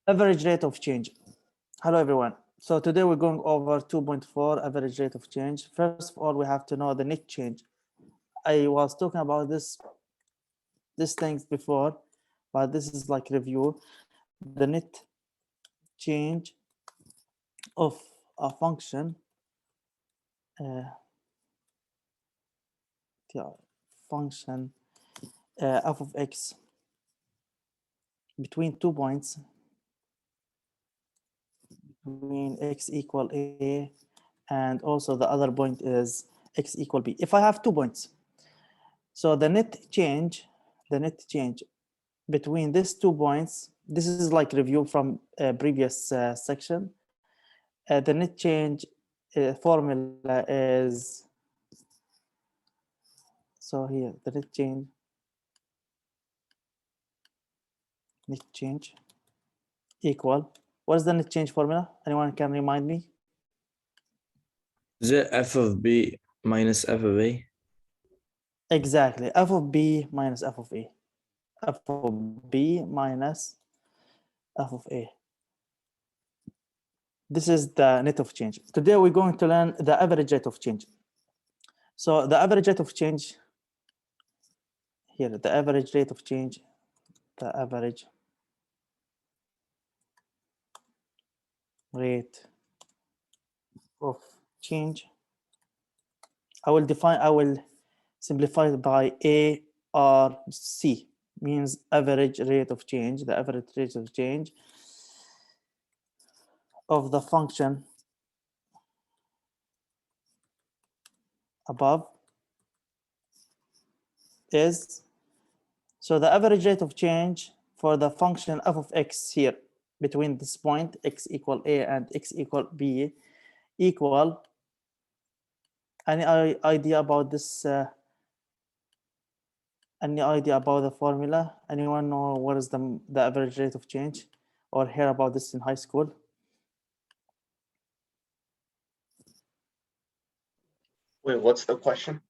Average rate of change. Hello, everyone. So today we're going over 2.4 average rate of change. First of all, we have to know the net change. I was talking about these things before, but this is like review. The net change of a function, function f of x between 2 points, between x equal a, and also the other point is x equal b. If I have 2 points, so the net change between these 2 points, this is like review from a previous section. The net change formula is, so here the net change equal, what is the net change formula? Anyone can remind me? Is it f of b minus f of a? Exactly, f of b minus f of a. F of b minus f of a. This is the net of change. Today we're going to learn the average rate of change. So the average rate of change here, the average rate of change, the average rate of change. I will simplify it by ARC, means average rate of change, the average rate of change of the function above is, so the average rate of change for the function f of x here between this point x equal a and x equal b equal, any idea about this? Any idea about the formula? Anyone know what is the average rate of change or hear about this in high school? Wait, what's the question?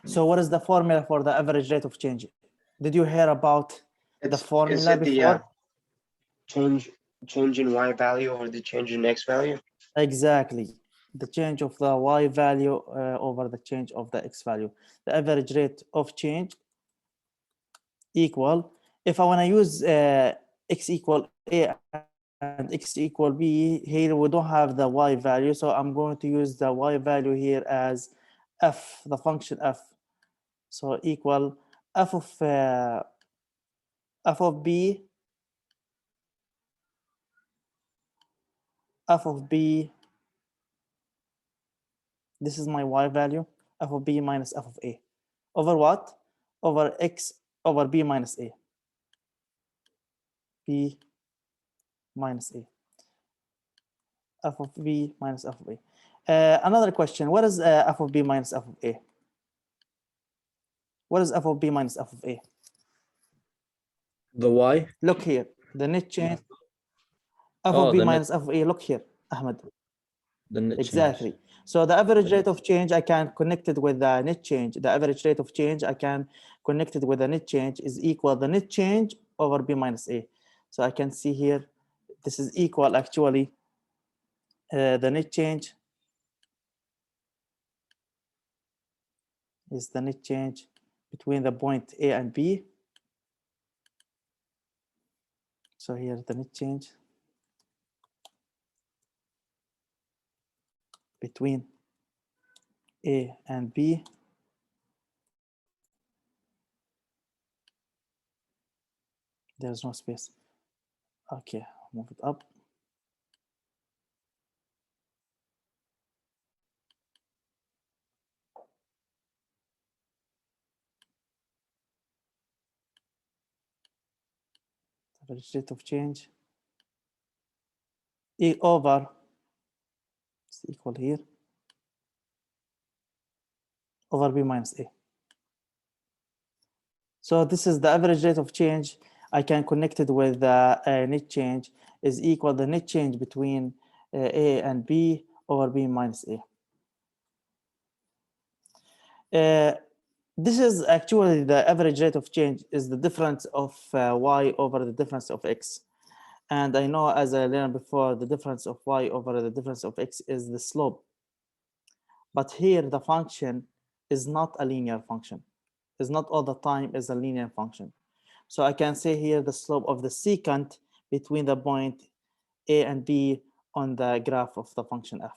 So what is the formula for the average rate of change? Did you hear about the formula before? Change in y value over the change in x value? Exactly. The change of the y value over the change of the x value. The average rate of change equal, if I want to use x equal a and x equal b, here we don't have the y value, so I'm going to use the y value here as f, the function f. So equal f of b, this is my y value, f of b minus f of a, over what? Over x over b minus a. B minus a. F of b minus f of a. Another question, what is f of b minus f of a? What is f of b minus f of a? The y? Look here, the net change. F of b minus f of a, look here, Ahmed. The net exactly. change. So the average rate of change, I can connect it with the net change. The average rate of change, I can connect it with the net change is equal the net change over b minus a. So I can see here, this is equal actually the net change is the net change between the point A and B. So here the net change between A and B. There's no space. Okay, move it up. Average rate of change E over, it's equal here, over B minus A. So this is the average rate of change. I can connect it with the net change is equal the net change between A and B over B minus A. This is actually the average rate of change is the difference of y over the difference of x. And I know, as I learned before, the difference of y over the difference of x is the slope. But here the function is not a linear function. It's not all the time is a linear function. So I can say here the slope of the secant between the point A and B on the graph of the function f.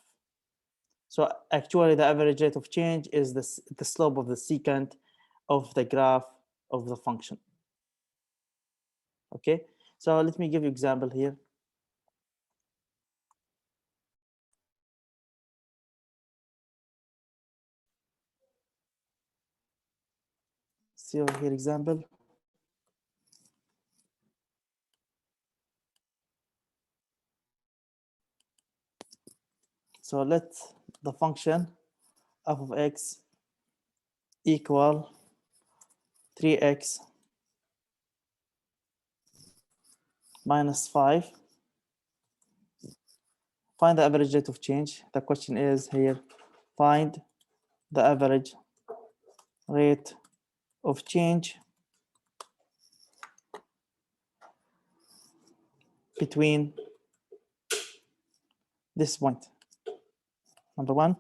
So actually the average rate of change is the slope of the secant of the graph of the function. Okay, so let me give you example here. See over here example. So let the function f of x equal 3x minus 5. Find the average rate of change. The question is here, find the average rate of change between this point, number 1,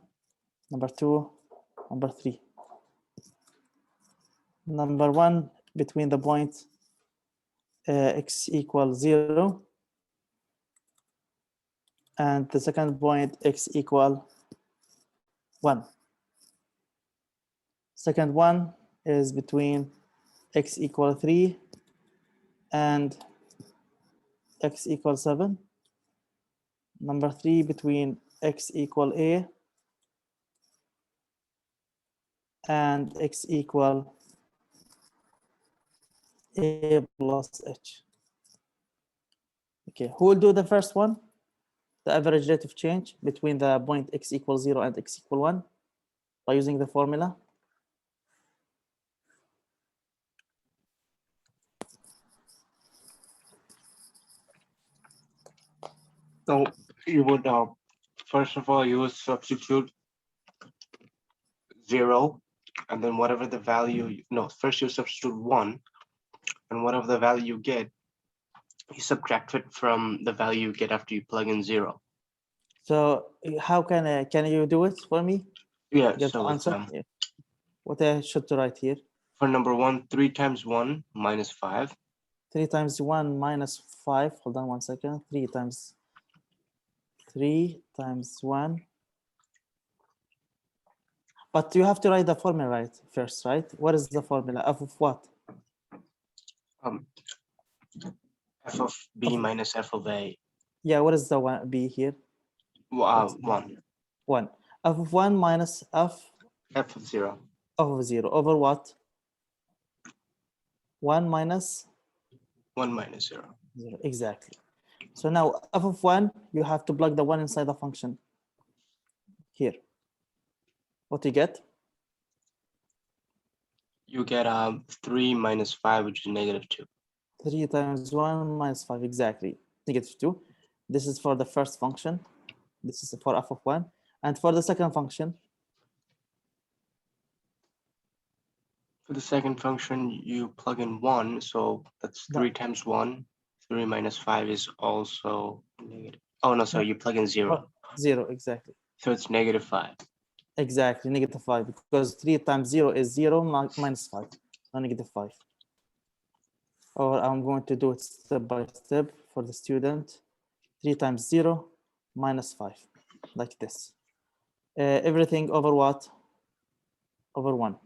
number 2, number 3. Number 1 between the point x equals 0 and the second point x equal 1. Second one is between x equal 3 and x equal 7. Number 3 between x equal a and x equal a plus h. Okay, who will do the first one? The average rate of change between the point x equals 0 and x equal 1 by using the formula. So you would first of all you would substitute 0, and then whatever the value, no, first you substitute 1, and whatever the value you get, you subtract it from the value you get after you plug in 0. So how can you do it for me? Yeah, Get so the it's, answer. Yeah. What I should write here? for number 1, 3 times 1 minus 5. 3 times 1 minus 5. Hold on 1 second. 3 times 1. But you have to write the formula right first, right? What is the formula? F of what? F of b minus f of a. Yeah, what is the one b here? 1. 1. F of 1 minus f F of 0. of 0 over what? 1 minus 1 minus 0. 0. Exactly. So now f of 1, you have to plug the 1 inside the function here. What do you get? You get 3 minus 5, which is negative 2. 3 times 1 minus 5, exactly. Negative 2. This is for the first function. This is for f of 1. And for the second function, For the second function, you plug in 1, so that's 3 times 1. 3 minus 5 is also negative. Oh, no, sorry, you plug in 0. 0, exactly. So it's negative 5. Exactly, negative 5, because 3 times 0 is 0 minus 5, so negative 5. Or I'm going to do it step by step for the student. 3 times 0 minus 5, like this. Everything over what? Over 1,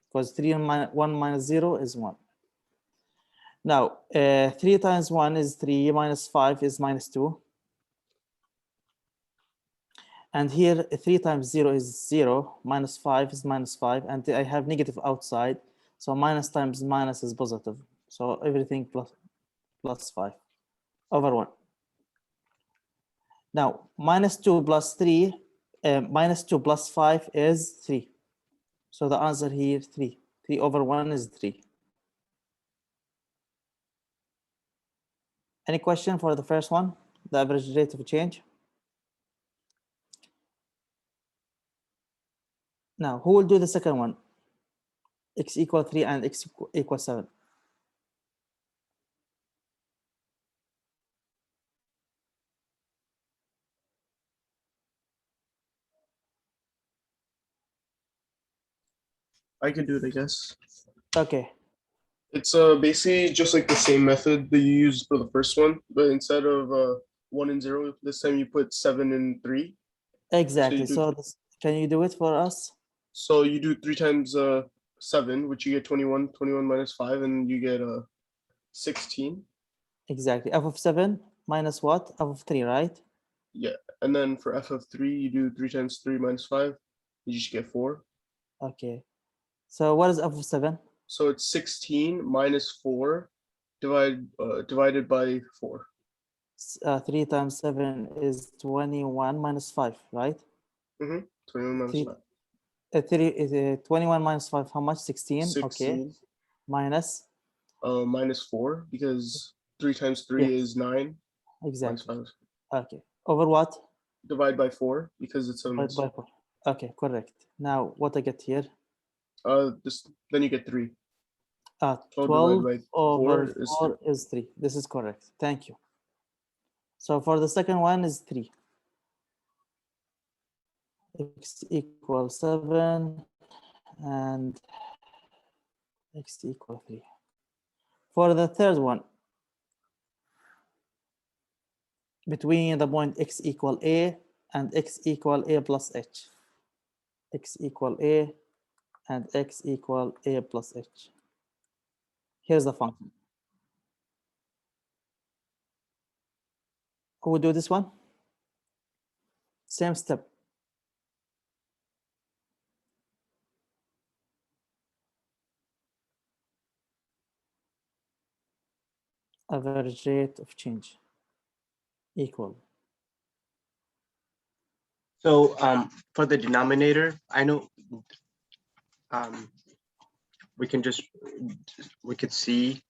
because 3 and 1 minus 0 is 1. Now, 3 times 1 is 3, minus 5 is minus 2. And here, 3 times 0 is 0, minus 5 is minus 5, and I have negative outside, so minus times minus is positive. So everything plus 5 over 1. Now, minus 2 plus 3, minus 2 plus 5 is 3. So the answer here, 3. 3 over 1 is 3. Any question for the first one, the average rate of change? Now, who will do the second one? X equal 3 and x equal 7. I can do it, I guess. Okay. It's basically just like the same method that you used for the first one, but instead of 1 and 0, this time you put 7 and 3. Exactly. do- So this, can you do it for us? So you do 3 times 7, which you get 21. 21 minus 5, and you get 16. Exactly. F of 7 minus what? F of 3, right? Yeah, and then for f of 3, you do 3 times 3 minus 5. You just get 4. Okay. So what is F of 7? So it's 16 minus 4 divided by 4. 3 times 7 is 21 minus 5, right? 21 minus Three- 5. 3 is 21 minus 5, how much? 16. 16 Okay. Minus. minus 4, because 3 times 3 Yes. is 9. Minus Exactly. 5 is Okay. Over what? divide by 4, because it's a By 4. Okay, correct. Now what I get here? then you get 3. 12 divided by over 4 is 4 is 3. This is correct. Thank you. So for the second one is 3. X equals 7 and x equals 3. For the third one, between the point x equal a and x equal a plus h. X equal a and x equal a plus h. Here's the function. Who would do this one? Same step. Average rate of change equal. So for the denominator, I know we could see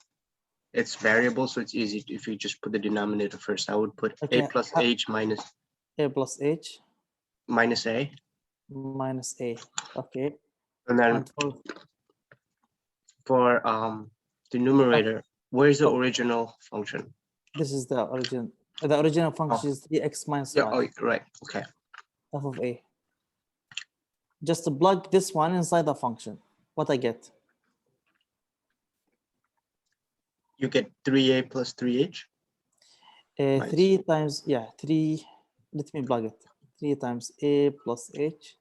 its variable, so it's easy if you just put the denominator first. I would put Okay, a plus h minus a plus h minus a, minus a. Okay. and then And for the numerator, where's the Oh. original function? this is the origin. The original function is 3x minus 5. Yeah, oh, right. Okay. F of a. Just to plug this one inside the function. What I get? You get 3a plus 3h. Right. 3 times, yeah, 3. Let me plug it. 3 times a plus h,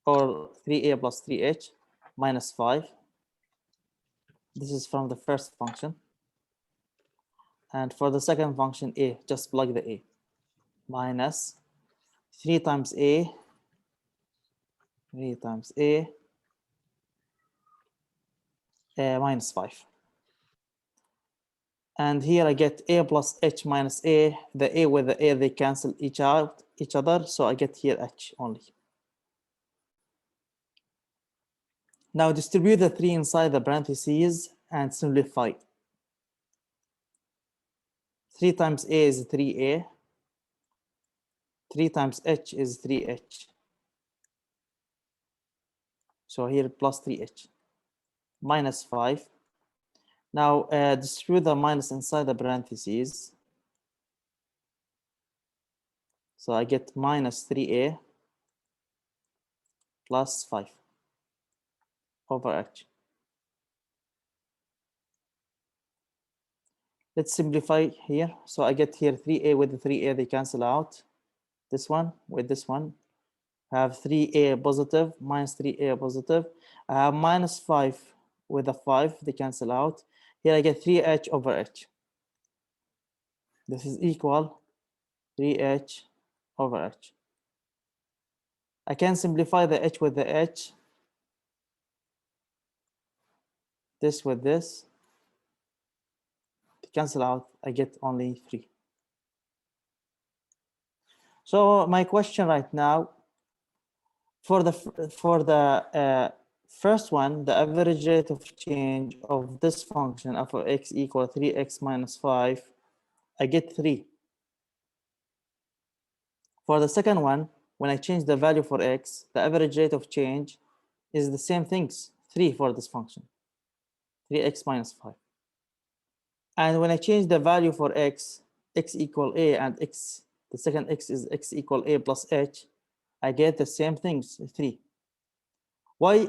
or 3a plus 3h minus 5. This is from the first function. And for the second function, a, just plug the a. Minus 3 times a, 3 times a, minus 5. And here I get a plus h minus a. The a with the a, they cancel each other. So I get here h only. Now distribute the 3 inside the parentheses and simplify. 3 times a is 3a. 3 times h is 3h. So here plus 3h. Minus 5. Now distribute the minus inside the parentheses. So I get minus 3a plus 5 over h. Let's simplify here. So I get here 3a with the 3a, they cancel out. This one with this one. I have 3a positive minus 3a positive. I have minus 5 with a 5, they cancel out. Here I get 3h over h. This is equal 3h over h. I can simplify the h with the h. This with this. To cancel out, I get only 3. So my question right now, for the first one, the average rate of change of this function f of x equal 3x minus 5, I get 3. For the second one, when I change the value for x, the average rate of change is the same things, 3 for this function, 3x minus 5. And when I change the value for x, x equal a, and x, the second x is x equal a plus h, I get the same things, 3. Why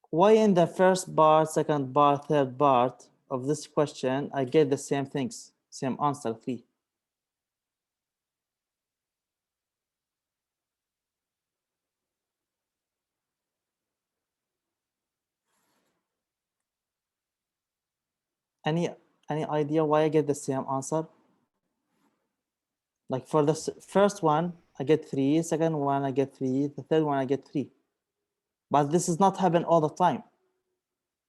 why in the first part, second part, third part of this question, I get the same things, same answer, 3? Any idea why I get the same answer? Like for the first one, I get 3, second one, I get 3, the third one, I get 3. But this is not happen all the time.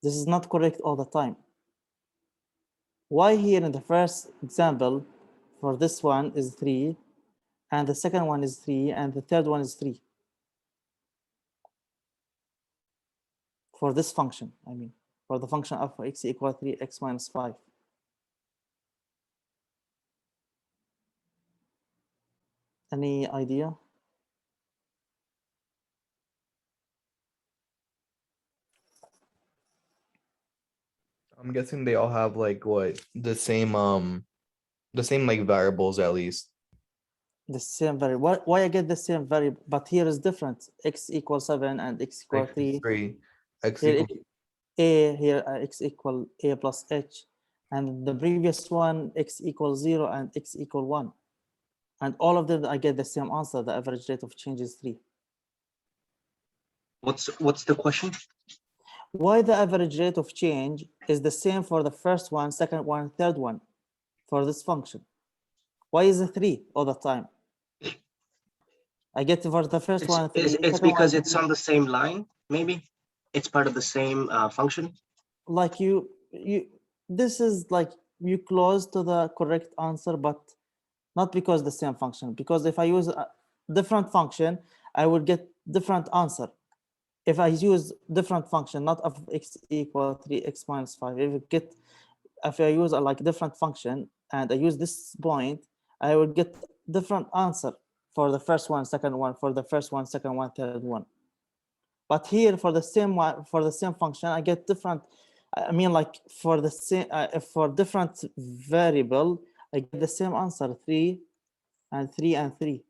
This is not correct all the time. Why here in the first example, for this one is 3, and the second one is 3, and the third one is 3? For this function, I mean, for the function of x equal 3x minus 5. Any idea? I'm guessing they all have like what the same like variables at least. The same variable. Why I get the same variable? But here is different. X equals 7 and x equal X 3. is 3. X Here equals a here x equal a plus h, and the previous one x equals 0 and x equal 1, and all of them I get the same answer. The average rate of change is 3. What's the question? Why the average rate of change is the same for the first one, second one, third one for this function? Why is it 3 all the time? I get for the first one 3. It's because it's on the same line, maybe? It's part of the same function? Like you this is like you close to the correct answer, but not because the same function. Because if I use a different function, I would get different answer. If I use different function, not of x equal 3x minus 5, if I use a like different function and I use this point, I would get different answer for the first one, second one, for the first one, second one, third one. But here for the same one, for the same function, I get different. I mean, like for the same for different variable, I get the same answer, 3 and 3 and 3.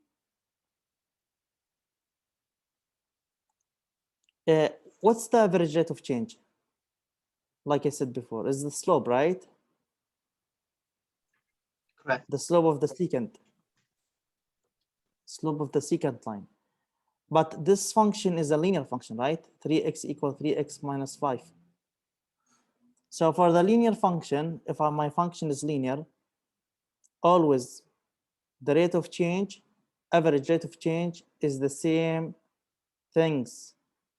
What's the average rate of change? Like I said before, is the slope, right? Correct. The slope of the secant. Slope of the secant line. But this function is a linear function, right? 3x equal 3x minus 5. So for the linear function, if my function is linear, always the rate of change, average rate of change is the same things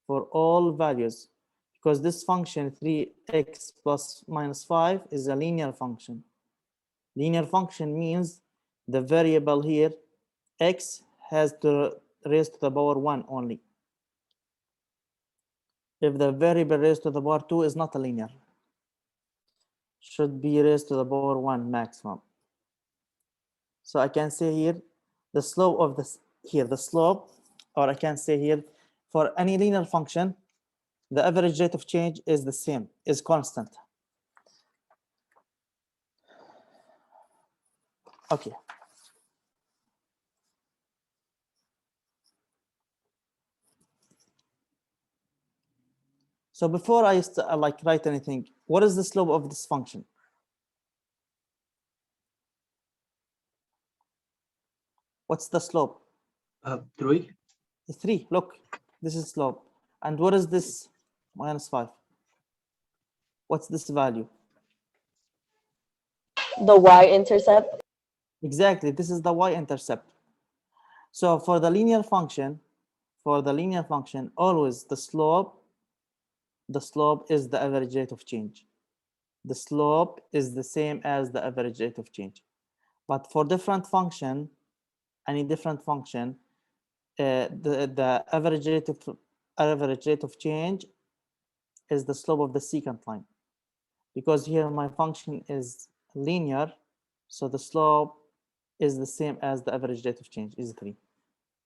for all values, because this function 3x plus minus 5 is a linear function. Linear function means the variable here, x, has to raise to the power 1 only. If the variable raised to the power 2 is not a linear, should be raised to the power 1 maximum. So I can say here the slope of this here, the slope, or I can say here for any linear function, the average rate of change is the same, is constant. Okay. So before I like write anything, what is the slope of this function? What's the slope? 3. 3. Look, this is slope. And what is this? Minus 5. What's this value? The y-intercept. Exactly, this is the y-intercept. So for the linear function, always the slope is the average rate of change. The slope is the same as the average rate of change. But for different function, any different function, the average rate of change is the slope of the secant line. Because here my function is linear, so the slope is the same as the average rate of change, is 3.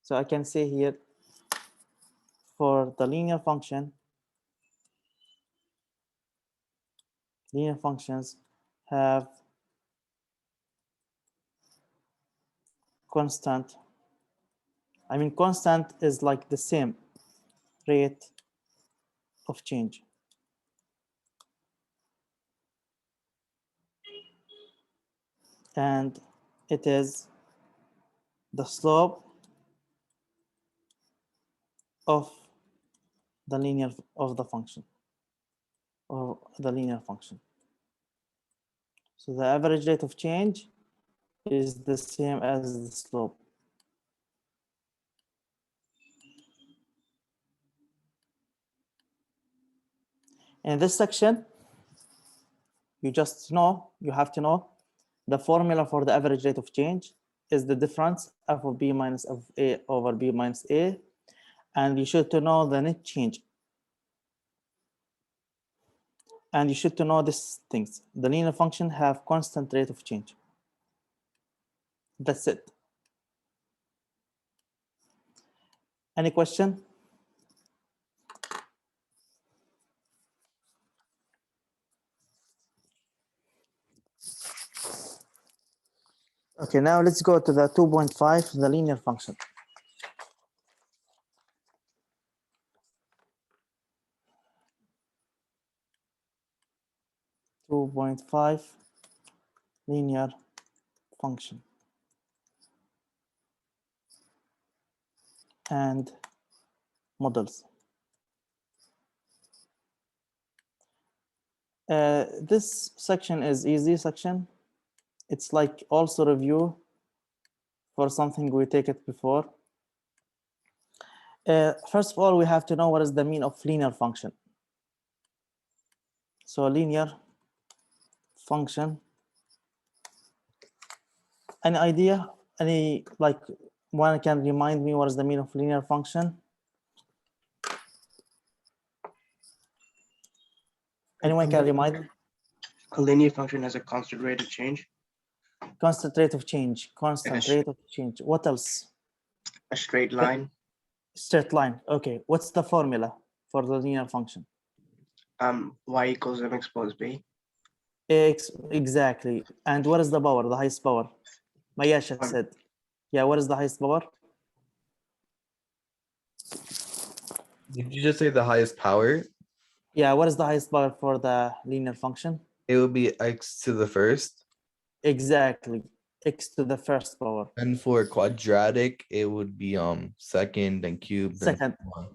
So I can say here for the linear function, linear functions have constant. I mean, constant is like the same rate of change. And it is the slope of the linear of the function, or the linear function. So the average rate of change is the same as the slope. In this section, you have to know the formula for the average rate of change is the difference f of b minus f of a over b minus a, and you should to know the net change. And you should to know these things. The linear function have constant rate of change. That's it. Any question? Okay, now let's go to the 2.5, the linear function. Linear function and models. This section is easy section. It's like also review for something we take it before. First of all, we have to know what is the mean of linear function. So linear function. Any idea? Any, like, one can remind me what is the mean of linear function? Anyone can remind me? A linear function has a constant rate of change. Constant rate of change, constant rate of change. What else? A straight line. Straight line. Okay, what's the formula for the linear function? Y equals mx plus b. Exactly. And what is the power, the highest power? Mayasha said. Yeah, what is the highest power? Did you just say the highest power? Yeah, what is the highest power for the linear function? It would be x to the first. Exactly. X to the first power. And for quadratic, it would be second and cubed. Second. And one.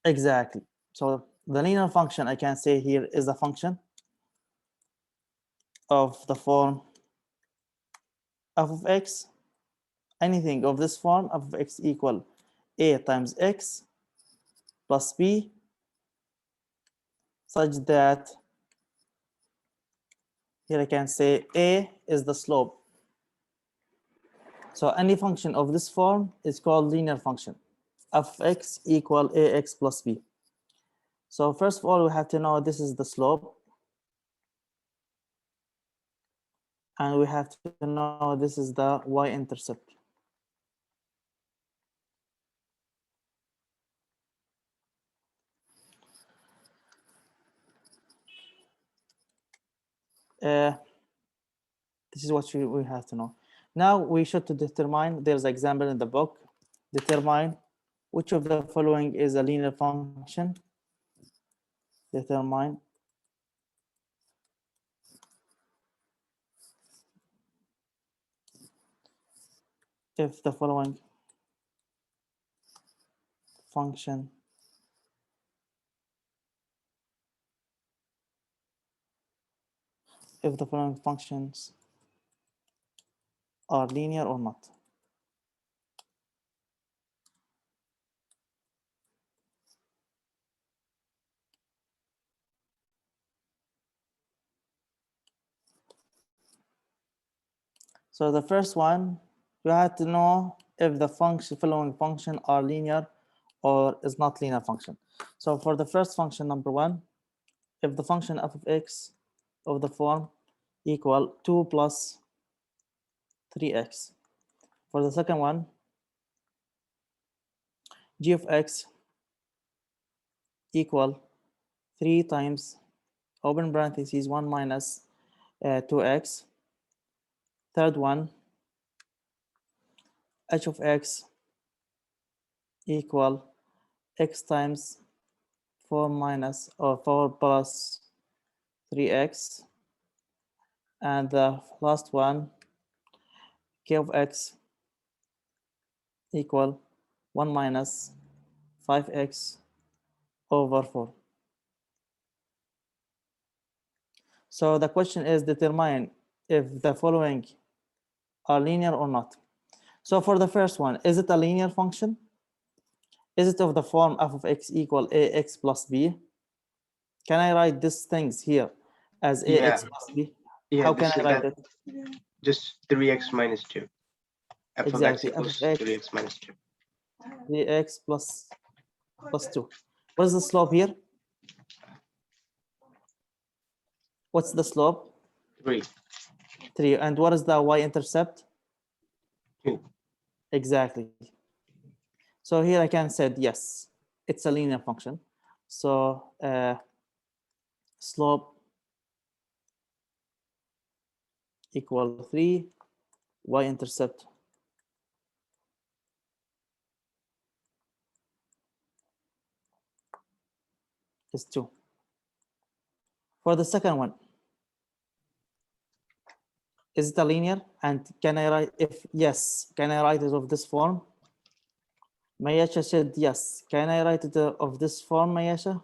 Exactly. So the linear function I can say here is a function of the form f of x. Anything of this form, f of x equal a times x plus b, such that here I can say a is the slope. So any function of this form is called linear function. F of x equal ax plus b. So first of all, we have to know this is the slope. And we have to know this is the y-intercept. This is what we have to know. Now we should to determine, there's an example in the book, determine which of the following is a linear function. Determine if the following function if the following functions are linear or not. So the first one, you have to know if the following function are linear or is not linear function. So for the first function, number one, if the function f of x of the form equal 2 plus 3x. For the second one, g of x equal 3 times, open parentheses, 1 minus 2x. Third one, h of x equal x times 4 minus or 4 plus 3x, and the last one, k of x equal 1 minus 5x over 4. So the question is determine if the following are linear or not. So for the first one, is it a linear function? Is it of the form f of x equal ax plus b? Can I write these things here as ax Yeah. plus b? Yeah, How can I write it? Just 3x minus 2. F of x Exactly, f equals of x 3x minus 2. 3x plus 2. What is the slope here? What's the slope? 3. 3. And what is the y-intercept? 2. Exactly. So here I can say yes, it's a linear function. So slope equal 3, y-intercept is 2. For the second one, is it a linear? And can I write, if yes, can I write it of this form? Mayasha said yes. Can I write it of this form, Mayasha?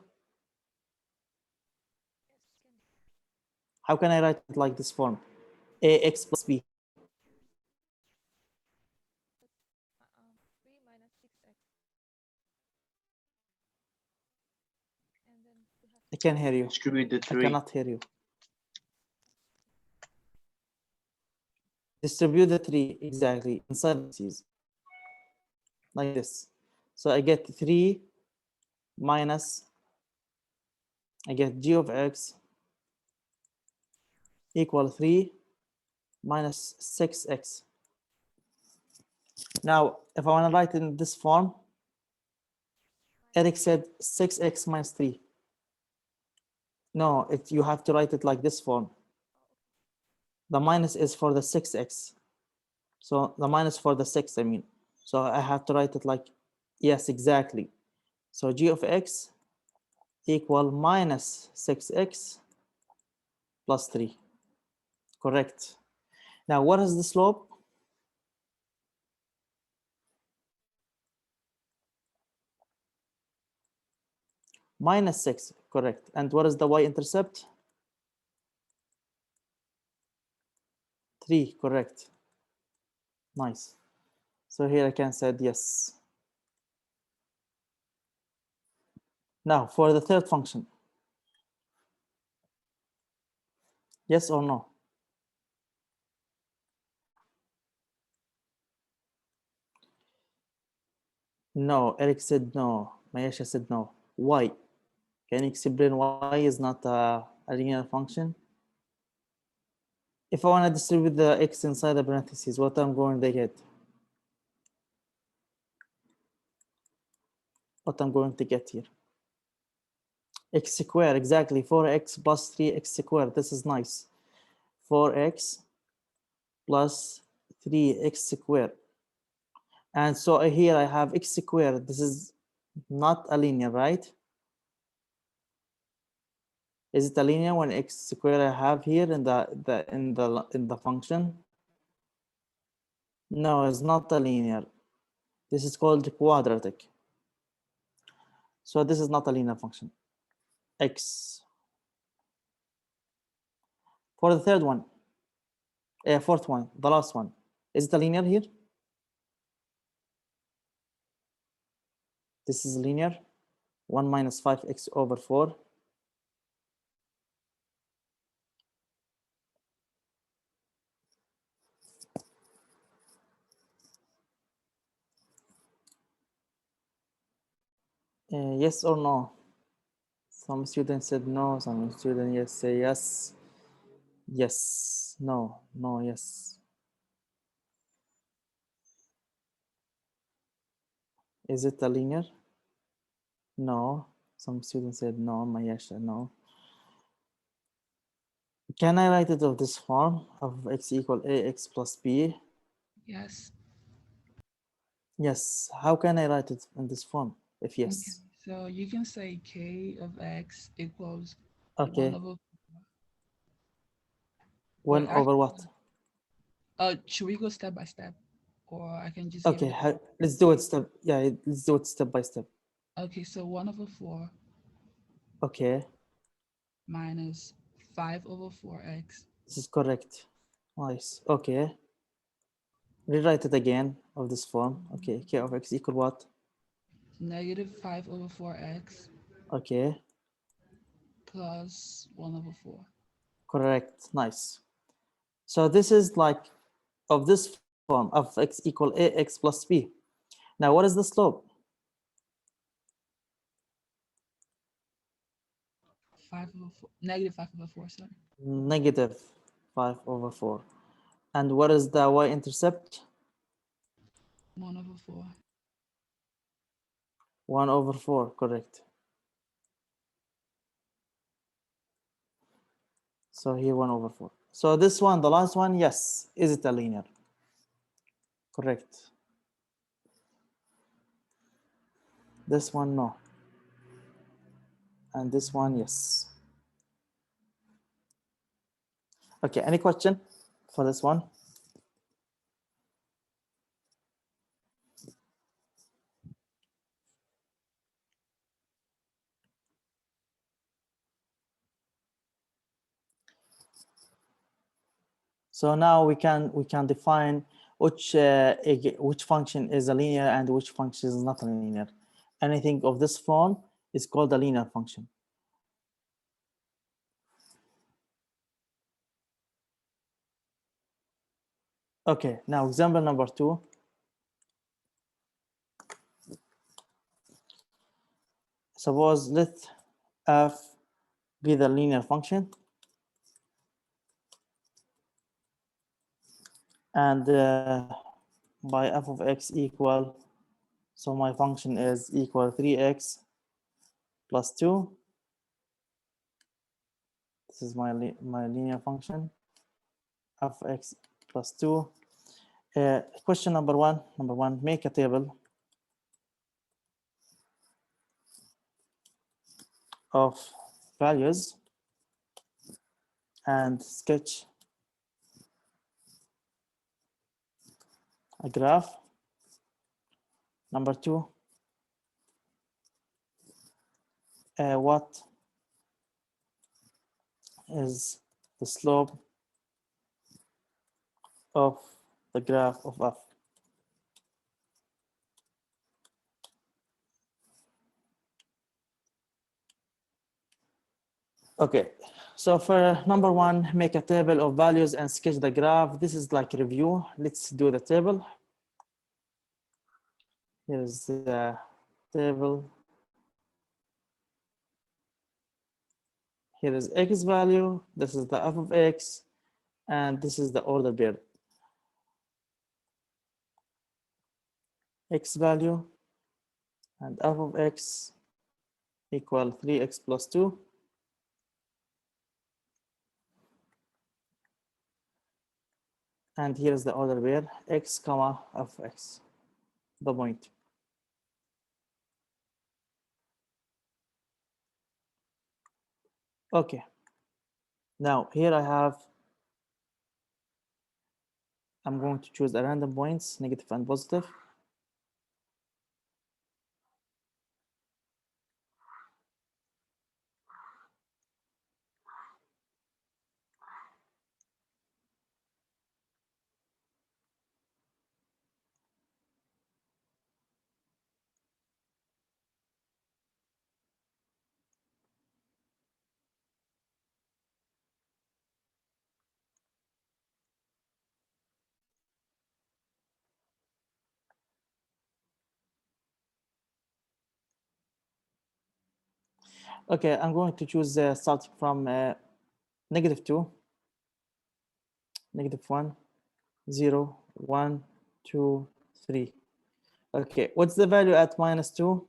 How can I write it like this form? ax plus b. 3 minus 6x. And then you have I can hear you. Distribute the I 3. cannot hear you. Distribute the 3 exactly inside the parentheses like this. So I get 3 minus, I get g of x equal 3 minus 6x. Now, if I want to write it in this form, Eric said 6x minus 3. No, you have to write it like this form. The minus is for the 6x. So the minus for the 6, I mean. So I have to write it like, yes, exactly. So g of x equal minus 6x plus 3. Correct. Now, what is the slope? Minus 6, correct. And what is the y-intercept? 3, correct. Nice. So here I can say yes. Now, for the third function. Yes or no? No, Eric said no. Mayasha said no. Why? Can you explain why is not a linear function? If I want to distribute the x inside the parentheses, what I'm going to get? What I'm going to get here? X squared, exactly. 4x plus 3x squared. This is nice. 4x plus 3x squared. And so here I have x squared. This is not a linear, right? Is it a linear when x squared I have here in the function? No, it's not a linear. This is called quadratic. So this is not a linear function. X. For the third one, fourth one, the last one, is it a linear here? This is linear. 1 minus 5x over 4. Yes or no? Some students said no, some students yes, say yes. Yes, no, no, yes. Is it a linear? No. Some students said no, Mayasha, no. Can I write it of this form of x equal ax plus b? Yes. Yes. How can I write it in this form? If yes. So you can say k of x equals Okay. 1 over. One Wait, over what? should we go step by step, or I can just give Okay, it? let's do it step. Yeah, let's do it step by step. Okay, so 1 over 4 Okay, minus 5 over 4x this is correct. Nice. Okay, rewrite it again of this form. Okay, k of x equal what? negative 5 over 4x Okay, plus 1 over 4. correct. Nice. So this is like of this form of x equal ax plus b. Now, what is the slope? 5 over 4, negative 5 over 4, sorry. Negative 5 over 4. And what is the y-intercept? 1 over 4. 1 over 4, correct. So here 1 over 4. So this one, the last one, yes. Is it a linear? Correct. This one, no. And this one, yes. Okay, any question for this one? So now we can define which function is a linear and which function is not a linear. Anything of this form is called a linear function. Okay, now example number 2. Suppose let f be the linear function, and by f of x equal, so my function is equal 3x plus 2. This is my linear function, f of x plus 2. Question number one, make a table of values and sketch a graph. Number 2, what is the slope of the graph of f? Okay, so for number 1, make a table of values and sketch the graph. This is like review. Let's do the table. Here's the table. Here is x value. This is the f of x, and this is the order pair. X value and f of x equal 3x plus 2. And here is the order pair, x comma f of x, the point. Okay. Now here I'm going to choose a random points, negative and positive. Okay, I'm going to choose starting from -2, -1, 0, 1, 2, 3. Okay, what's the value at -2?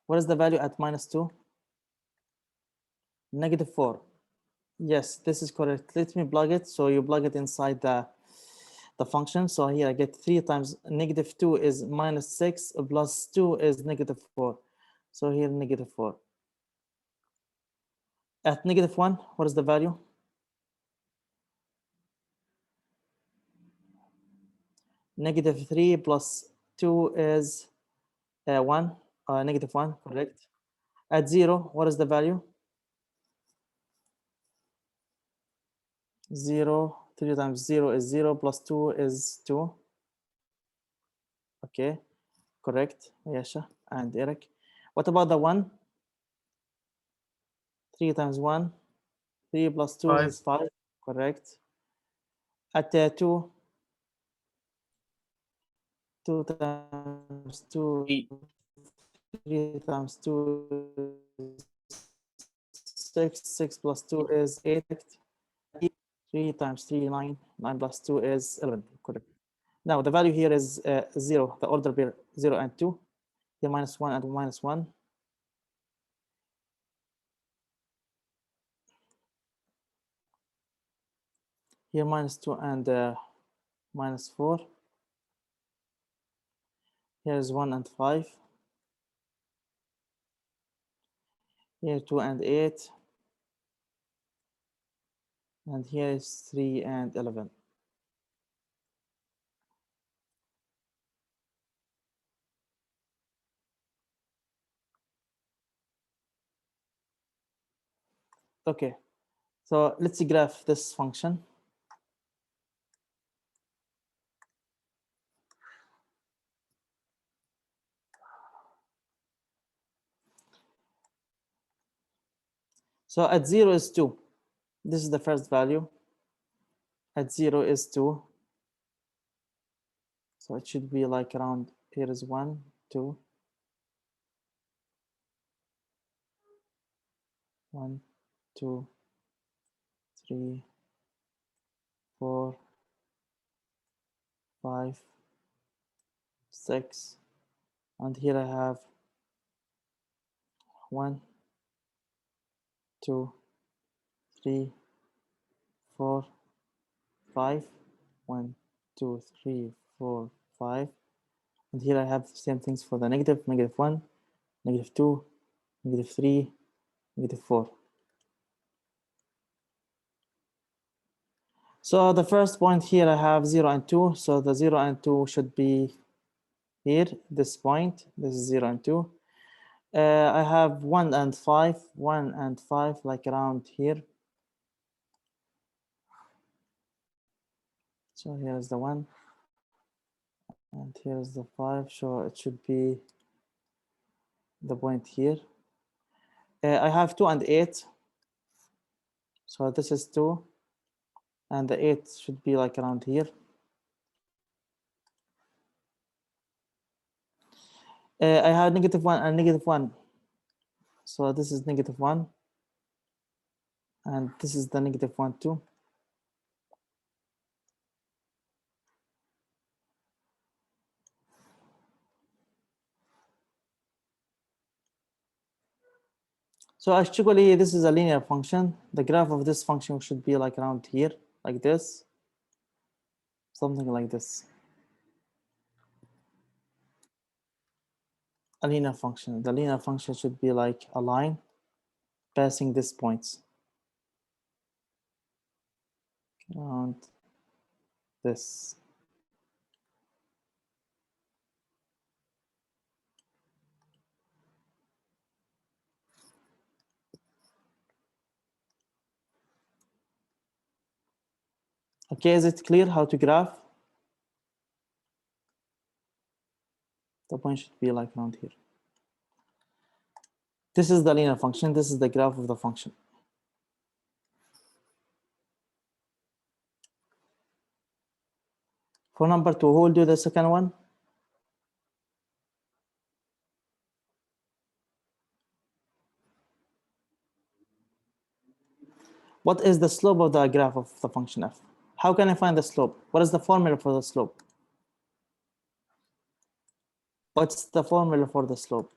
What is the value at -2? -4. Yes, this is correct. Let me plug it. So you plug it inside the the function. So here I get 3 times -2 is -6 plus 2 is -4. So here -4. At -1, what is the value? -3 plus 2 is 1, -1, correct. At 0, what is the value? 0, 3 times 0 is 0 plus 2 is 2. Okay, correct, Yasha and Eric. What about the 1? 3 times 1, 3 plus 2 5. is 5, correct. At 2, 2 times 2, 8. 3 times 2 is 6, 6 plus 2 is 8. 3 times 3, 9, 9 plus 2 is 11, correct. Now the value here is 0, the order pair 0 and 2, here -1 and -1. Here -2 and -4. Here is 1 and 5. Here 2 and 8. And here is 3 and 11. Okay, so let's graph this function. So at 0 is 2. This is the first value. At 0 is 2. So it should be like around, here is 1, 2. 1, 2, 3, 4, 5, 6. And here I have 1, 2, 3, 4, 5. 1, 2, 3, 4, 5. And here I have the same things for the negative, -1, -2, -3, -4. So the first point here I have 0 and 2. So the 0 and 2 should be here, this point. This is 0 and 2. I have 1 and 5, 1 and 5, like around here. So here's the 1. And here's the 5. So it should be the point here. I have 2 and 8. So this is 2. And the 8 should be like around here. I have -1 and -1. So this is -1. And this is the -1 too. So actually, this is a linear function. The graph of this function should be like around here, like this. Something like this. A linear function. The linear function should be like a line passing these points. Around this. Okay, is it clear how to graph? The point should be like around here. This is the linear function. This is the graph of the function. For number 2, who will do the second one? What is the slope of the graph of the function f? How can I find the slope? What is the formula for the slope? What's the formula for the slope?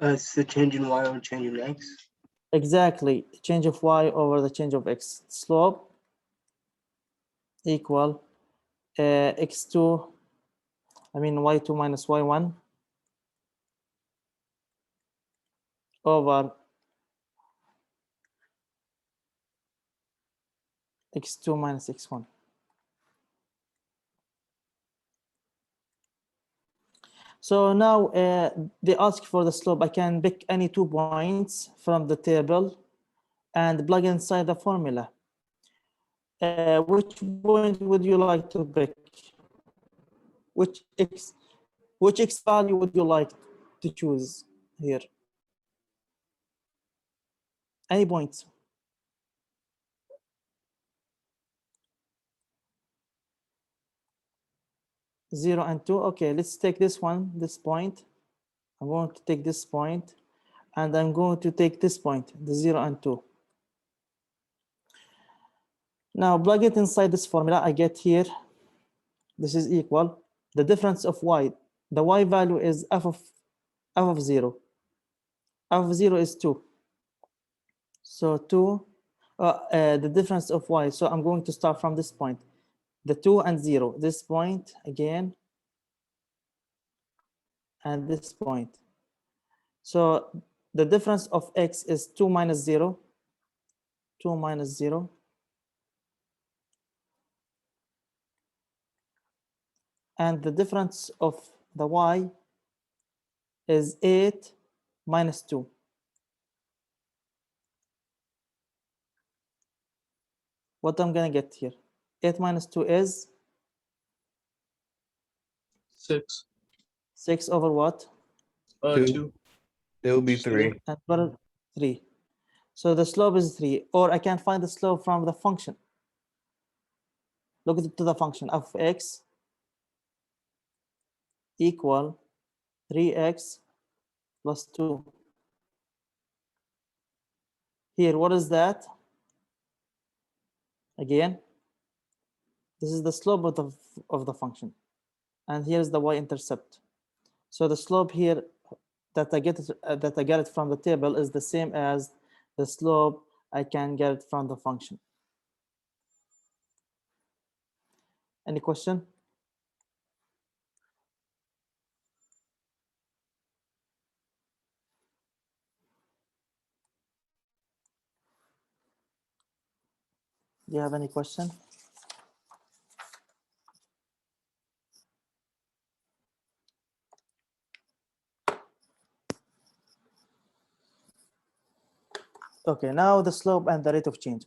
It's the change in y over change in x. Exactly, change of y over the change of x. Slope equal x2, I mean y2 minus y1 over x2 minus x1. So now they ask for the slope. I can pick any 2 points from the table and plug inside the formula. Which point would you like to pick? Which x value would you like to choose here? Any points? Zero and 2. Okay, let's take this one, this point. I'm going to take this point, and I'm going to take this point, the 0 and 2. Now plug it inside this formula. I get here, this is equal the difference of y. The y value is f of 0. F of 0 is 2. So 2, the difference of y. So I'm going to start from this point, the 2 and 0. This point again, and this point. So the difference of x is 2 minus 0. 2 minus 0. And the difference of the y is 8 minus 2. What I'm going to get here? 8 minus 2 is 6. 6 over what? 2. It will be 3. And what is 3? So the slope is 3. Or I can find the slope from the function. Look to the function of x equal 3x plus 2. Here, what is that? Again, this is the slope of the function. And here's the y-intercept. So the slope here that I get it from the table is the same as the slope I can get it from the function. Any question? Do you have any question? Okay, now the slope and the rate of change.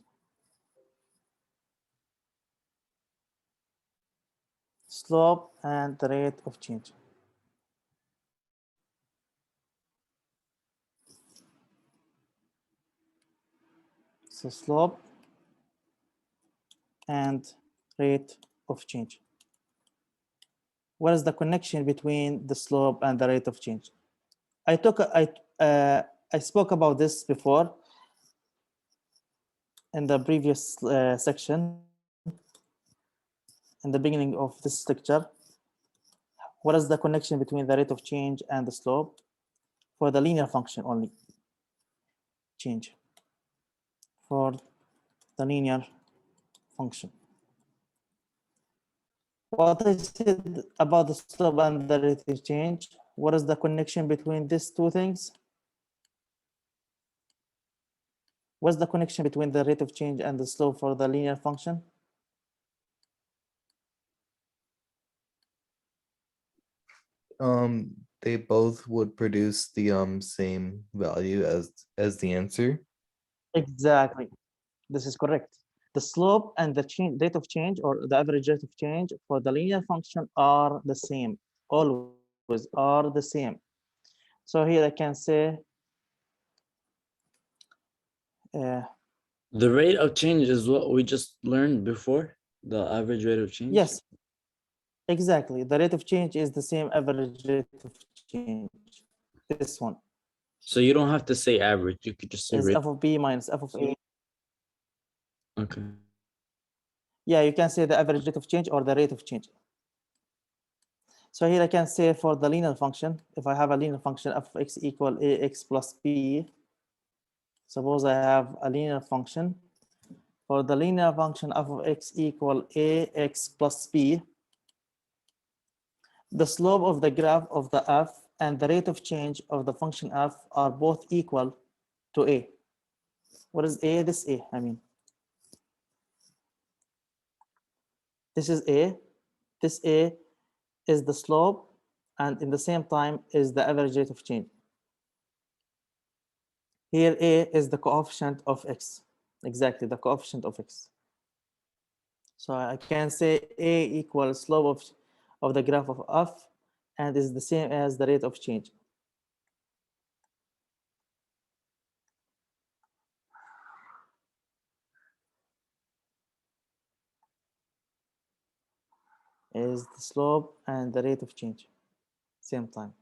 Slope and the rate of change. So slope and rate of change. What is the connection between the slope and the rate of change? I spoke about this before in the previous section, in the beginning of this lecture. What is the connection between the rate of change and the slope for the linear function only? Change for the linear function. What I said about the slope and the rate of change, what is the connection between these two things? What's the connection between the rate of change and the slope for the linear function? They both would produce the same value as the answer. Exactly. This is correct. The slope and the change, rate of change, or the average rate of change for the linear function are the same, always are the same. So here I can say The rate of change is what we just learned before, the average rate of change. yes, exactly. The rate of change is the same average rate of change. This one So you don't have to say average. You could just say is rate. f of b minus f of a. Okay. Yeah, you can say the average rate of change or the rate of change. So here I can say for the linear function, if I have a linear function f of x equal ax plus b, suppose I have a linear function for the linear function f of x equal ax plus b, the slope of the graph of the f and the rate of change of the function f are both equal to a. What is a? This a, I mean. This is a. This a is the slope, and in the same time is the average rate of change. Here a is the coefficient of x, exactly the coefficient of x. So I can say a equals slope of the graph of f, and is the same as the rate of change. Is the slope and the rate of change, same time.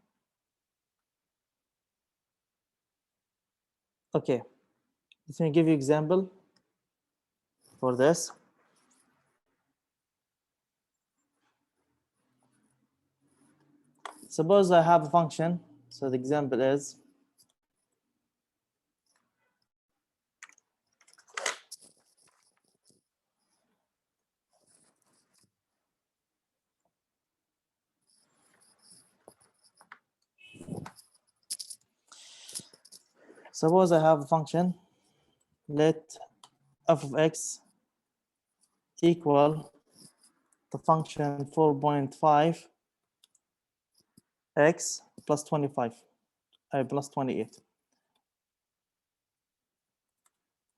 Okay, let me give you example for this. Suppose I have a function. So the example is suppose I have a function, let f of x equal the function 4.5 x plus 25 plus 28,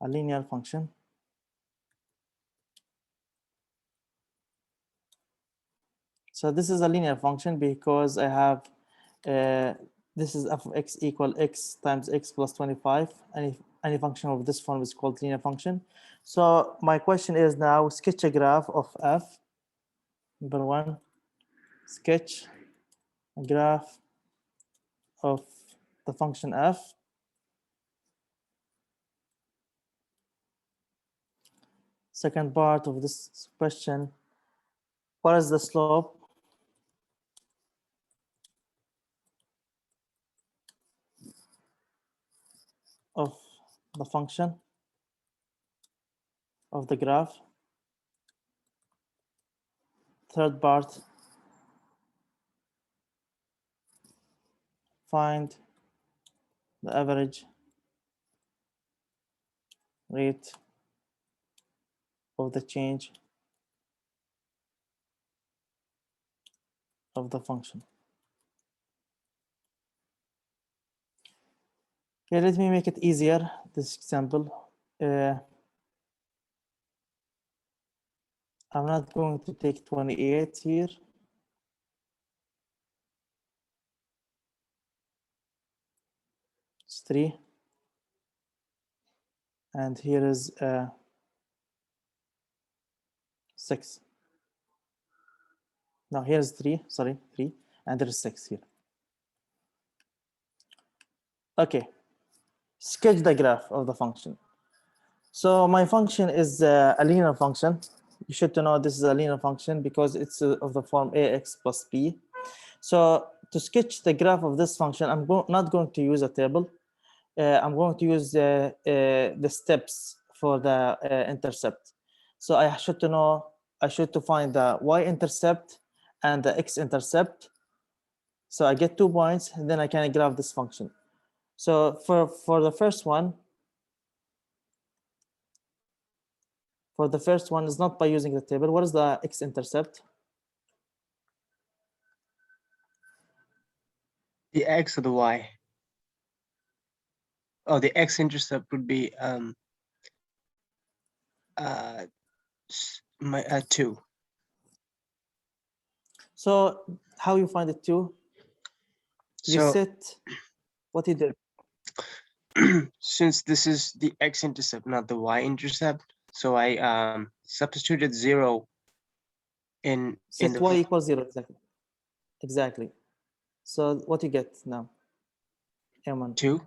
a linear function. So this is a linear function because I have this is f of x equal x times x plus 25. Any function of this form is called linear function. So my question is now sketch a graph of f. Number one, sketch a graph of the function f. Second part of this question, what is the slope of the function of the graph? Third part, find the average rate of the change of the function. Okay, let me make it easier, this example. I'm not going to take 28 here. It's 3. And here is 6. No, here's 3, sorry, 3. And there is 6 here. Okay, sketch the graph of the function. So my function is a linear function. You should know this is a linear function because it's of the form ax plus b. So to sketch the graph of this function, I'm not going to use a table. I'm going to use the steps for the intercept. So I should to find the y-intercept and the x-intercept. So I get 2 points, and then I can graph this function. So for the first one, is not by using the table. What is the x-intercept? The x or the y? Oh, the x-intercept would be 2. So how you find it 2? You So set what you did. since this is the x-intercept, not the y-intercept, so I substituted 0 in Set the y equals 0, exactly. So what you get now? M1. 2.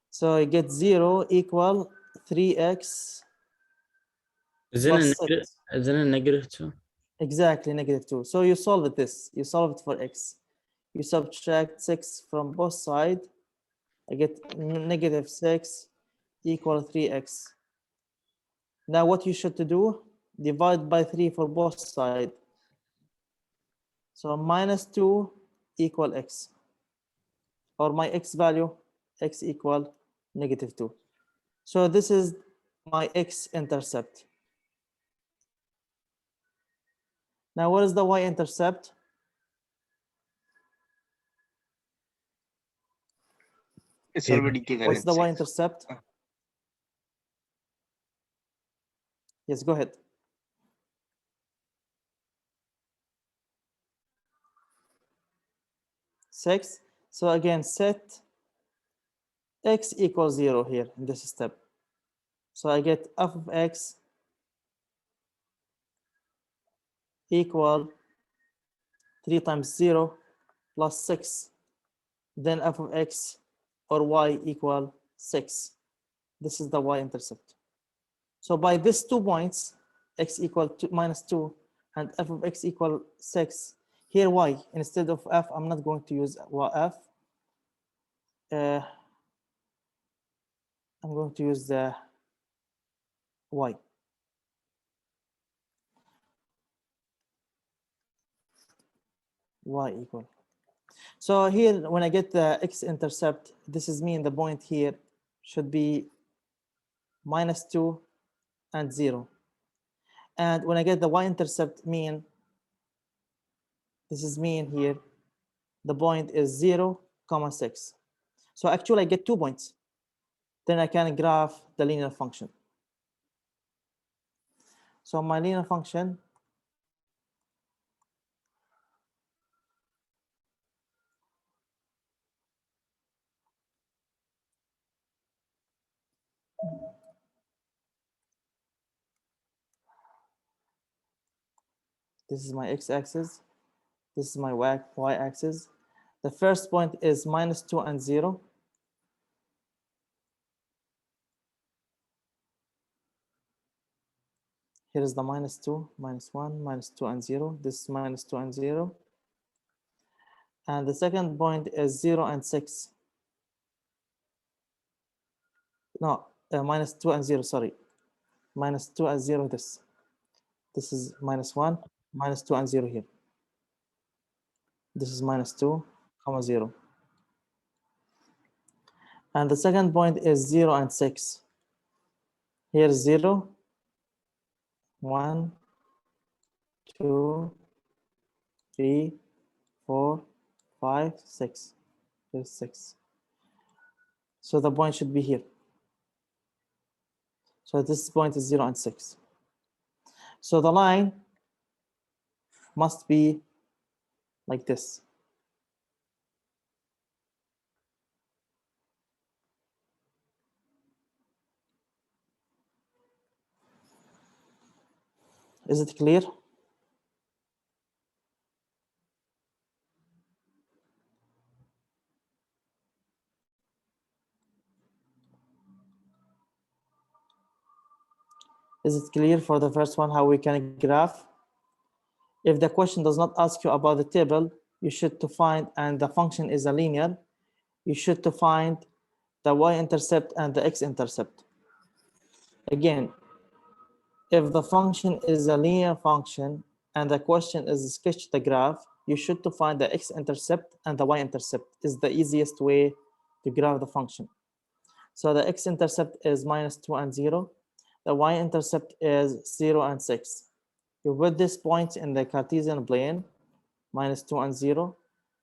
So you get 0 equal 3x Isn't it plus negative? 6. Isn't it negative 2? Exactly, -2. So you solve it this. You solve it for x. You subtract 6 from both sides. I get -6 equal 3x. Now what you should to do, divide by 3 for both sides. So -2 equal x, or my x value, x equal -2. So this is my x-intercept. Now what is the y-intercept? It's Yeah. already given. What's It's the six. y-intercept? Yes, go ahead. Six. So again, set x equals 0 here in this step. So I get f of x equal 3 times 0 plus 6. Then f of x or y equal 6. This is the y-intercept. So by these 2 points, x equal to -2 and f of x equal 6. Here y, instead of f, I'm not going to use f. I'm going to use the y. Y equal. So here, when I get the x-intercept, this is mean the point here should be -2 and 0. And when I get the y-intercept mean, this is mean here, the point is 0, 6. So actually I get 2 points. Then I can graph the linear function. So my linear function this is my x-axis, this is my y-axis. The first point is -2 and 0. Here is the -2, -1, -2 and 0. This is -2 and 0. And the second point is 0 and 6. No, -2 and 0, sorry. -2 and 0, this. This is -1, -2 and 0 here. This is -2, 0. And the second point is 0 and 6. Here's 0, 1, 2, 3, 4, 5, 6. Here's 6. So the point should be here. So this point is 0 and 6. So the line must be like this. Is it clear? Is it clear for the first one how we can graph? If the question does not ask you about the table, you should to find, and the function is a linear, you should to find the y-intercept and the x-intercept. Again, if the function is a linear function and the question is sketch the graph, you should to find the x-intercept and the y-intercept is the easiest way to graph the function. So the x-intercept is -2 and 0. The y-intercept is 0 and 6. You put these points in the Cartesian plane, -2 and 0,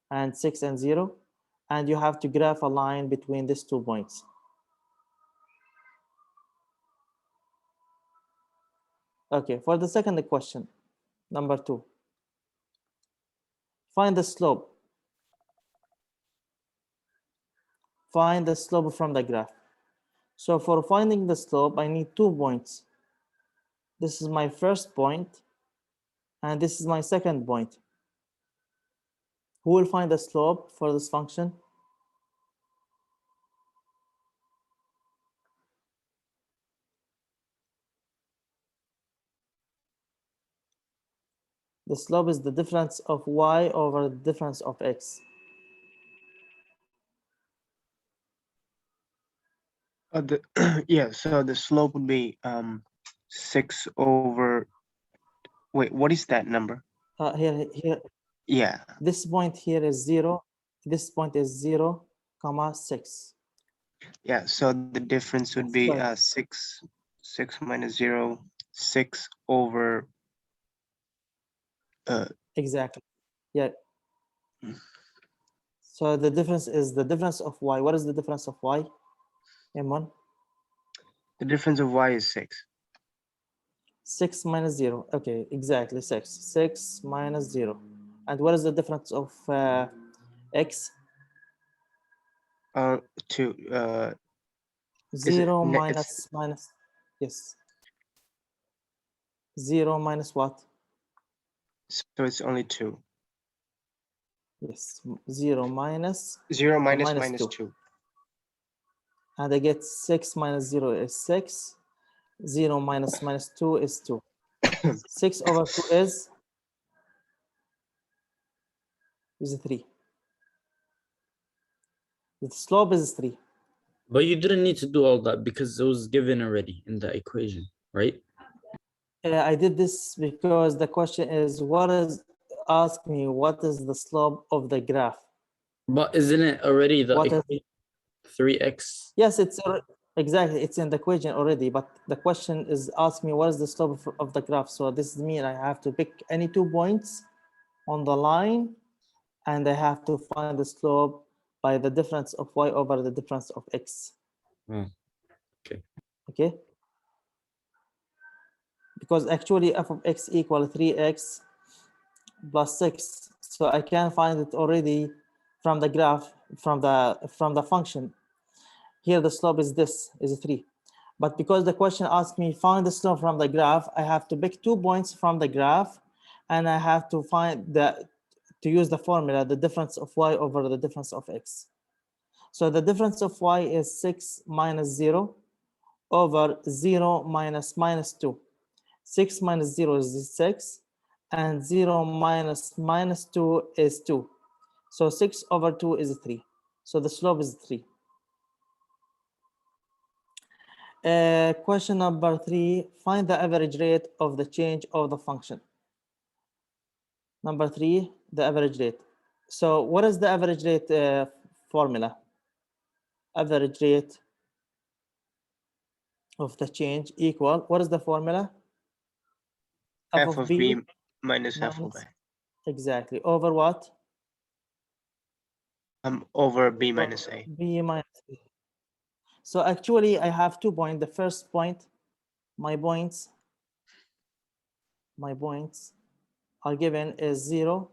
and 6 and 0, and you have to graph a line between these 2 points. Okay, for the second question, number 2. Find the slope. Find the slope from the graph. So for finding the slope, I need 2 points. This is my first point, and this is my second point. Who will find the slope for this function? The slope is the difference of y over the difference of x. Yeah, so the slope would be 6 over, wait, what is that number? Here, Yeah, this point here is 0. This point is 0, comma 6. yeah, so the difference would That's be right. 6 minus 0, 6 over, Exactly. Yeah. Mm. So the difference is the difference of y. What is the difference of y? M1? the difference of y is 6. 6 minus 0. Okay, exactly 6. 6 minus 0. And what is the difference of x? 2, is it 0 it's minus, yes. 0 minus what? so it's only 2. Yes, 0 minus 0 minus minus minus 2. 2. And I get 6 minus 0 is 6. 0 minus minus 2 is 2. 6 over 2 is 3. The slope is 3. But you didn't need to do all that because it was given already in the equation, right? I did this because the question is, ask me what is the slope of the graph? But isn't it already the What is, 3x? yes, exactly, it's in the equation already, but the question is ask me what is the slope of the graph. So this means I have to pick any 2 points on the line, and I have to find the slope by the difference of y over the difference of x. Okay. Okay. Because actually f of x equal 3x plus 6. So I can find it already from the graph, from the function. Here the slope is 3. But because the question asked me find the slope from the graph, I have to pick 2 points from the graph, and I have to use the formula, the difference of y over the difference of x. So the difference of y is 6 minus 0 over 0 minus minus 2. 6 minus 0 is 6, and 0 minus minus 2 is 2. So 6 over 2 is 3. So the slope is 3. Question number 3, find the average rate of the change of the function. Number 3, the average rate. So what is the average rate formula? Average rate of the change equal, what is the formula? F of b minus f of minus, a. exactly, over what? Over b minus a. B minus a. So actually I have 2 points. The first point, my points are given is 0,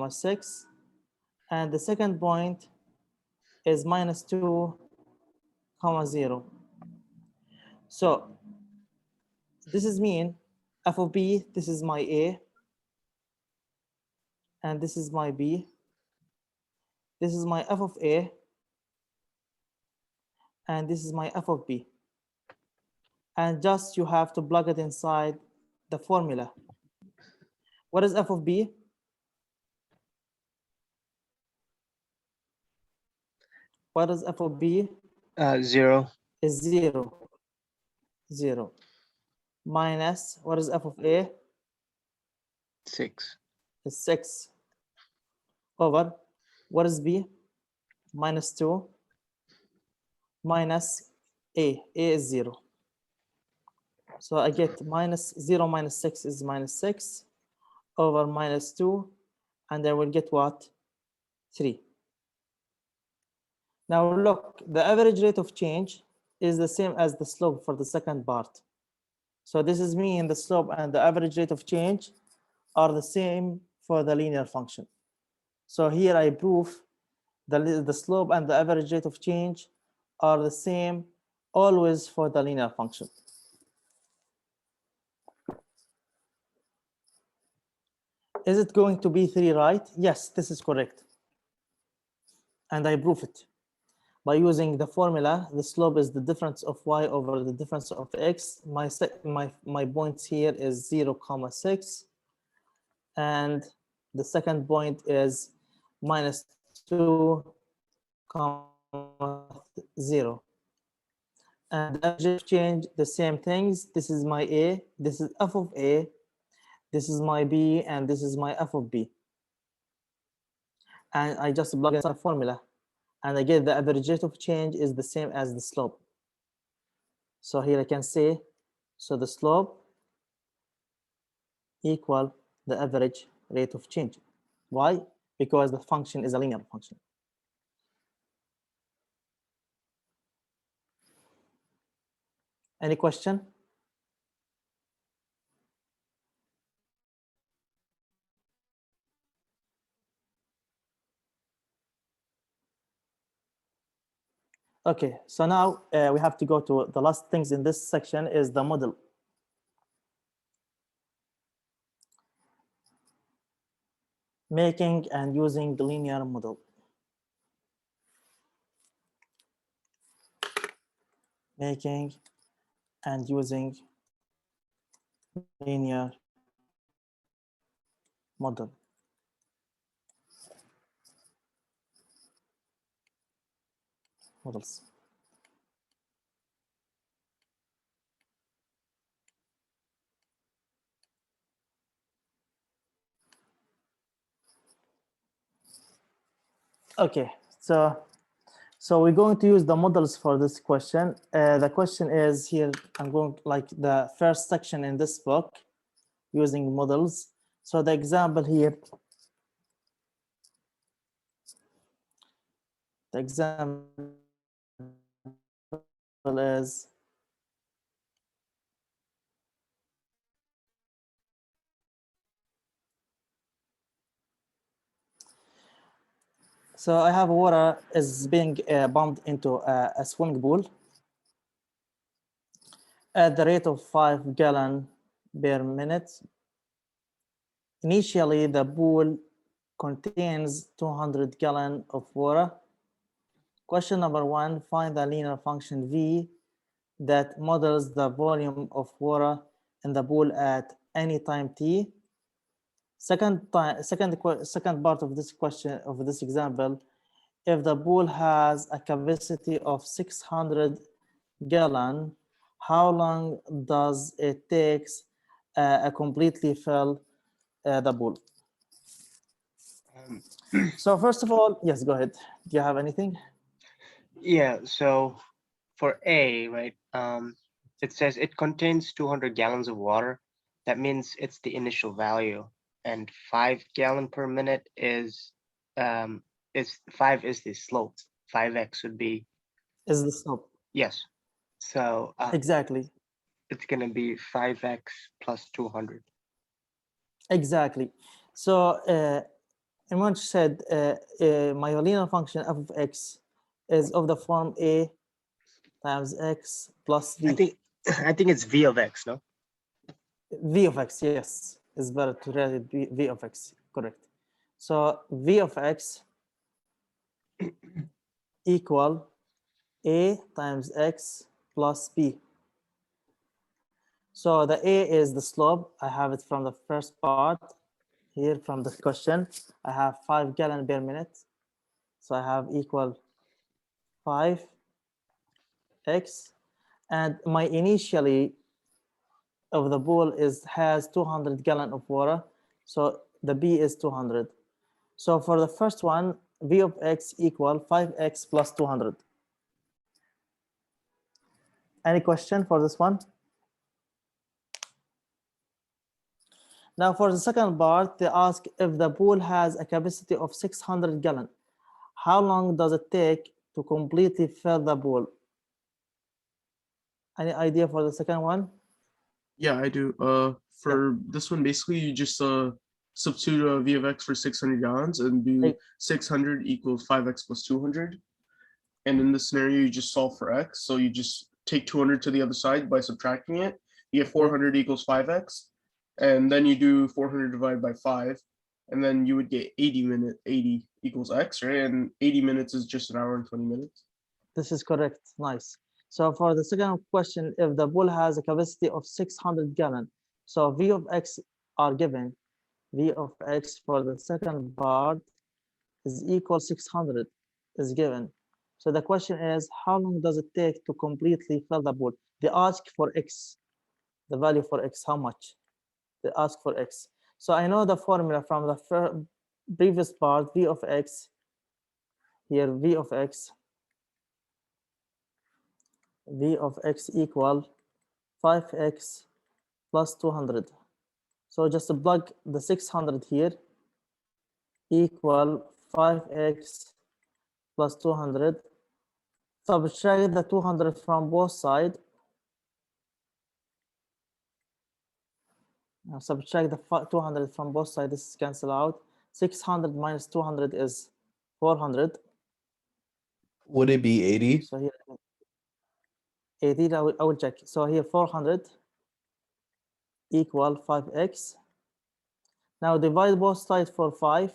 6, and the second point is minus 2, 0. So this is mean f of b, this is my a, and this is my b. This is my f of a, and this is my f of b. And just you have to plug it inside the formula. What is f of b? What is f of b? 0. Is 0. 0. Minus, what is f of a? 6. Is 6. Over, what is b? Minus 2. Minus a. A is 0. So I get minus 0 minus 6 is minus 6 over minus 2. And I will get what? 3. Now look, the average rate of change is the same as the slope for the second part. So this is mean the slope and the average rate of change are the same for the linear function. So here I prove the slope and the average rate of change are the same always for the linear function. Is it going to be 3 right? Yes, this is correct. And I prove it. By using the formula, the slope is the difference of y over the difference of x. My points here is 0, 6. And the second point is minus 2, 0. And the average change, the same things. This is my A, this is f of A, this is my B, and this is my f of B. And I just plug in a formula, and I get the average rate of change is the same as the slope. So here I can say, so the slope equal the average rate of change. Why? Because the function is a linear function. Any question? Okay, so now we have to go to the last things in this section is the model. Making and using the linear model. Making and using linear model. Models. Okay, so we're going to use the models for this question. The question is here, I'm going like the first section in this book using models. So the example here, the example is so I have water is being pumped into a swimming pool at the rate of 5 gallons per minute. Initially, the pool contains 200 gallons of water. Question number 1, find the linear function V that models the volume of water in the pool at any time t. Second part of this question, of this example, if the pool has a capacity of 600 gallon, how long does it take a completely fill the pool? So first of all, yes, go ahead. Do you have anything? Yeah, so for A, right, it says it contains 200 gallons of water. That means it's the initial value, and 5 gallon per minute is 5 is the slope. 5x would be, Is the slope. yes. So Exactly. it's gonna be 5x plus 200. Exactly. So Iman said my linear function f of x is of the form a times x plus v. I think it's v of x, no? V of x, yes, is better to write it v of x, correct. So v of x equal a times x plus b. So the a is the slope. I have it from the first part here from the question. I have 5 gallons per minute. So I have equal 5x, and my initially of the pool has 200 gallons of water. So the b is 200. So for the first one, v of x equal 5x plus 200. Any question for this one? Now for the second part, they ask if the pool has a capacity of 600 gallons. How long does it take to completely fill the pool? Any idea for the second one? Yeah, I do. For this one, basically, you just substitute v of x for 600 gallons and do Hey. 600 equals 5x plus 200. And in this scenario, you just solve for x. So you just take 200 to the other side by subtracting it. You get 400 equals 5x. And then you do 400 divided by 5. And then you would get 80 equals x, right? And 80 minutes is just an hour and 20 minutes. This is correct. Nice. So for the second question, if the pool has a capacity of 600 gallons, so v of x are given. V of x for the second part is equal 600 is given. So the question is, how long does it take to completely fill the pool? They ask for X, the value for X, how much? They ask for X. So I know the formula from the previous part, V of X, here V of X equal 5X plus 200. So just plug the 600 here equal 5X plus 200. Subtract the 200 from both sides. Now subtract the 200 from both sides. This is cancel out. 600 minus 200 is 400. Would it be 80? So here 80, I will check. So here 400 equal 5X. Now divide both sides for 5.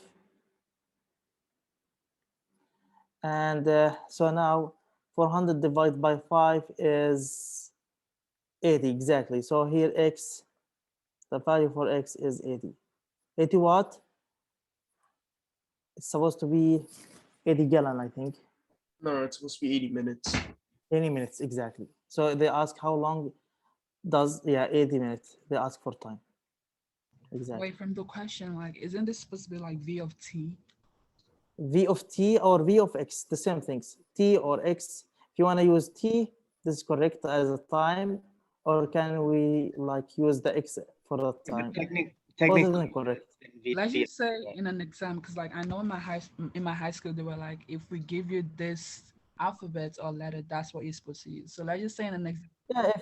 And so now 400 divided by 5 is 80 exactly. So here X, the value for X is 80. 80 what? It's supposed to be 80 gallon, I think. No, it's supposed to be 80 minutes. 80 minutes, exactly. So they ask how long does, yeah, 80 minutes. They ask for time. Exactly. Wait, from the question, like, isn't this supposed to be like V of t? V of t or V of X, the same things. T or X. If you want to use T, this is correct as a time, or can we like use the X for the time? Both of Technically, them correct. Let's just say in an exam, because like I know in my high school they were like, if we give you this alphabet or letter, that's what you're supposed to use. So let's just say in an exam. Yeah,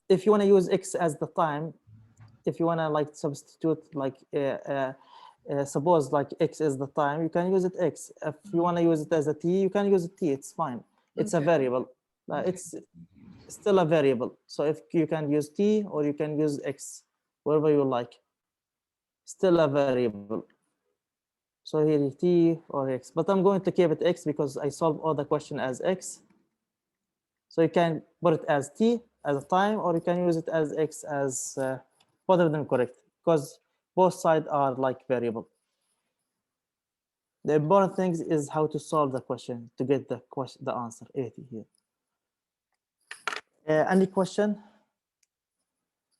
if you want to use X as the time, if you want to like substitute like suppose like X is the time, you can use it X. If you want to use it as a T, you can use it T. It's fine. It's a Okay. variable. Okay. It's still a variable. So if you can use T or you can use X, wherever you like. Still a variable. So here is T or X, but I'm going to keep it X because I solve all the question as X. So you can put it as T as a time, or you can use it as X as both of them correct, because both sides are like variable. The important thing is how to solve the question to get the answer 80 here. Any question?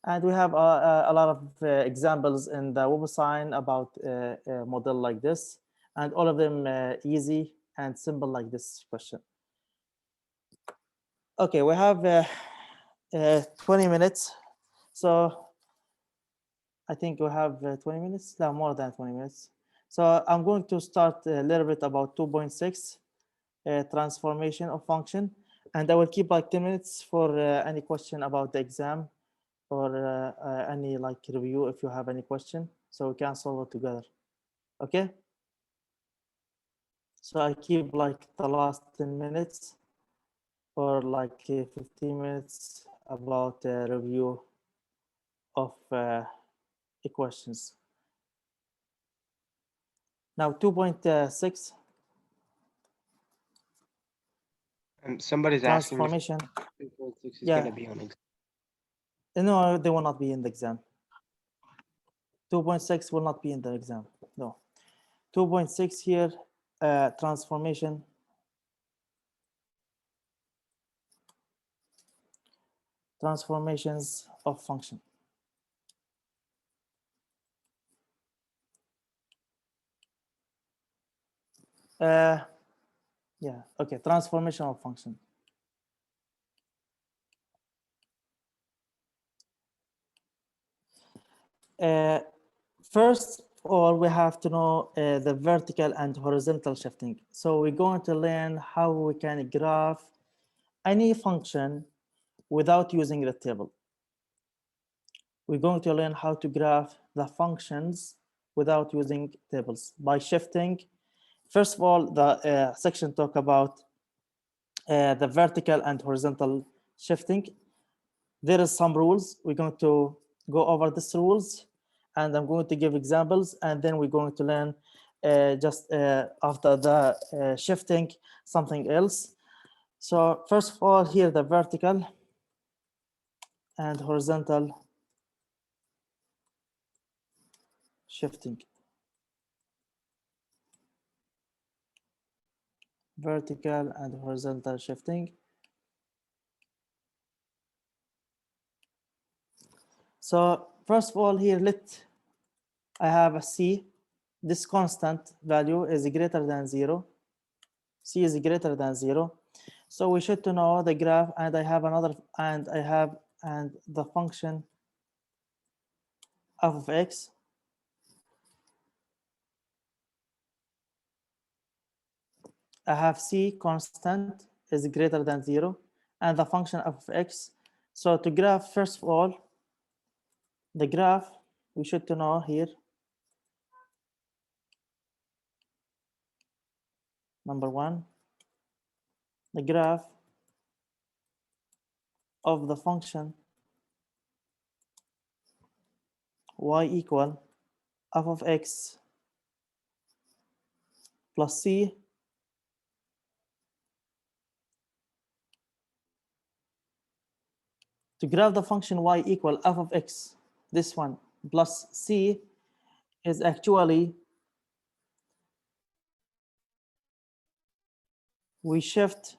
And we have a lot of examples in the website about a model like this, and all of them easy and simple like this question. Okay, we have 20 minutes. So I think we have 20 minutes, no, more than 20 minutes. So I'm going to start a little bit about 2.6 transformation of function, and I will keep like 10 minutes for any question about the exam or any like review if you have any question, so we can solve it together. Okay. So I keep like the last 10 minutes or like 15 minutes about the review of equations. Now 2.6 Somebody's asking if transformation. 2.6 is Yeah. going to be on exam. No, they will not be in the exam. 2.6 will not be in the exam. No. 2.6 here, transformation. Transformations of function. Yeah, okay, transformation of function. First of all, we have to know the vertical and horizontal shifting. So we're going to learn how we can graph any function without using the table. We're going to learn how to graph the functions without using tables by shifting. First of all, the section talk about the vertical and horizontal shifting. There is some rules. We're going to go over these rules, and I'm going to give examples, and then we're going to learn just after the shifting something else. So first of all, here the vertical and horizontal shifting. vertical and horizontal shifting. So first of all here, I have a C. This constant value is greater than 0. C is greater than 0. So we should to know the graph, and I have another, and the function f of x. I have C constant is greater than 0 and the function f of x. So to graph, first of all, the graph, we should to know here. Number one, the graph of the function y equal f of x plus c to graph the function y equal f of x, this one, plus c is actually we shift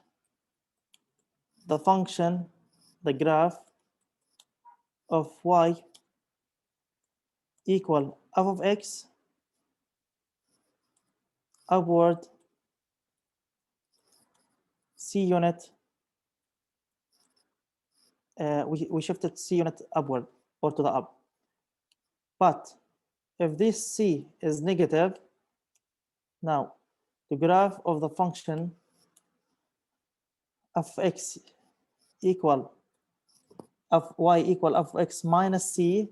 the function, the graph of y equal f of x upward C unit, we shifted C unit upward or to the up. But if this C is negative, now the graph of the function of x equal of y equal of x minus C,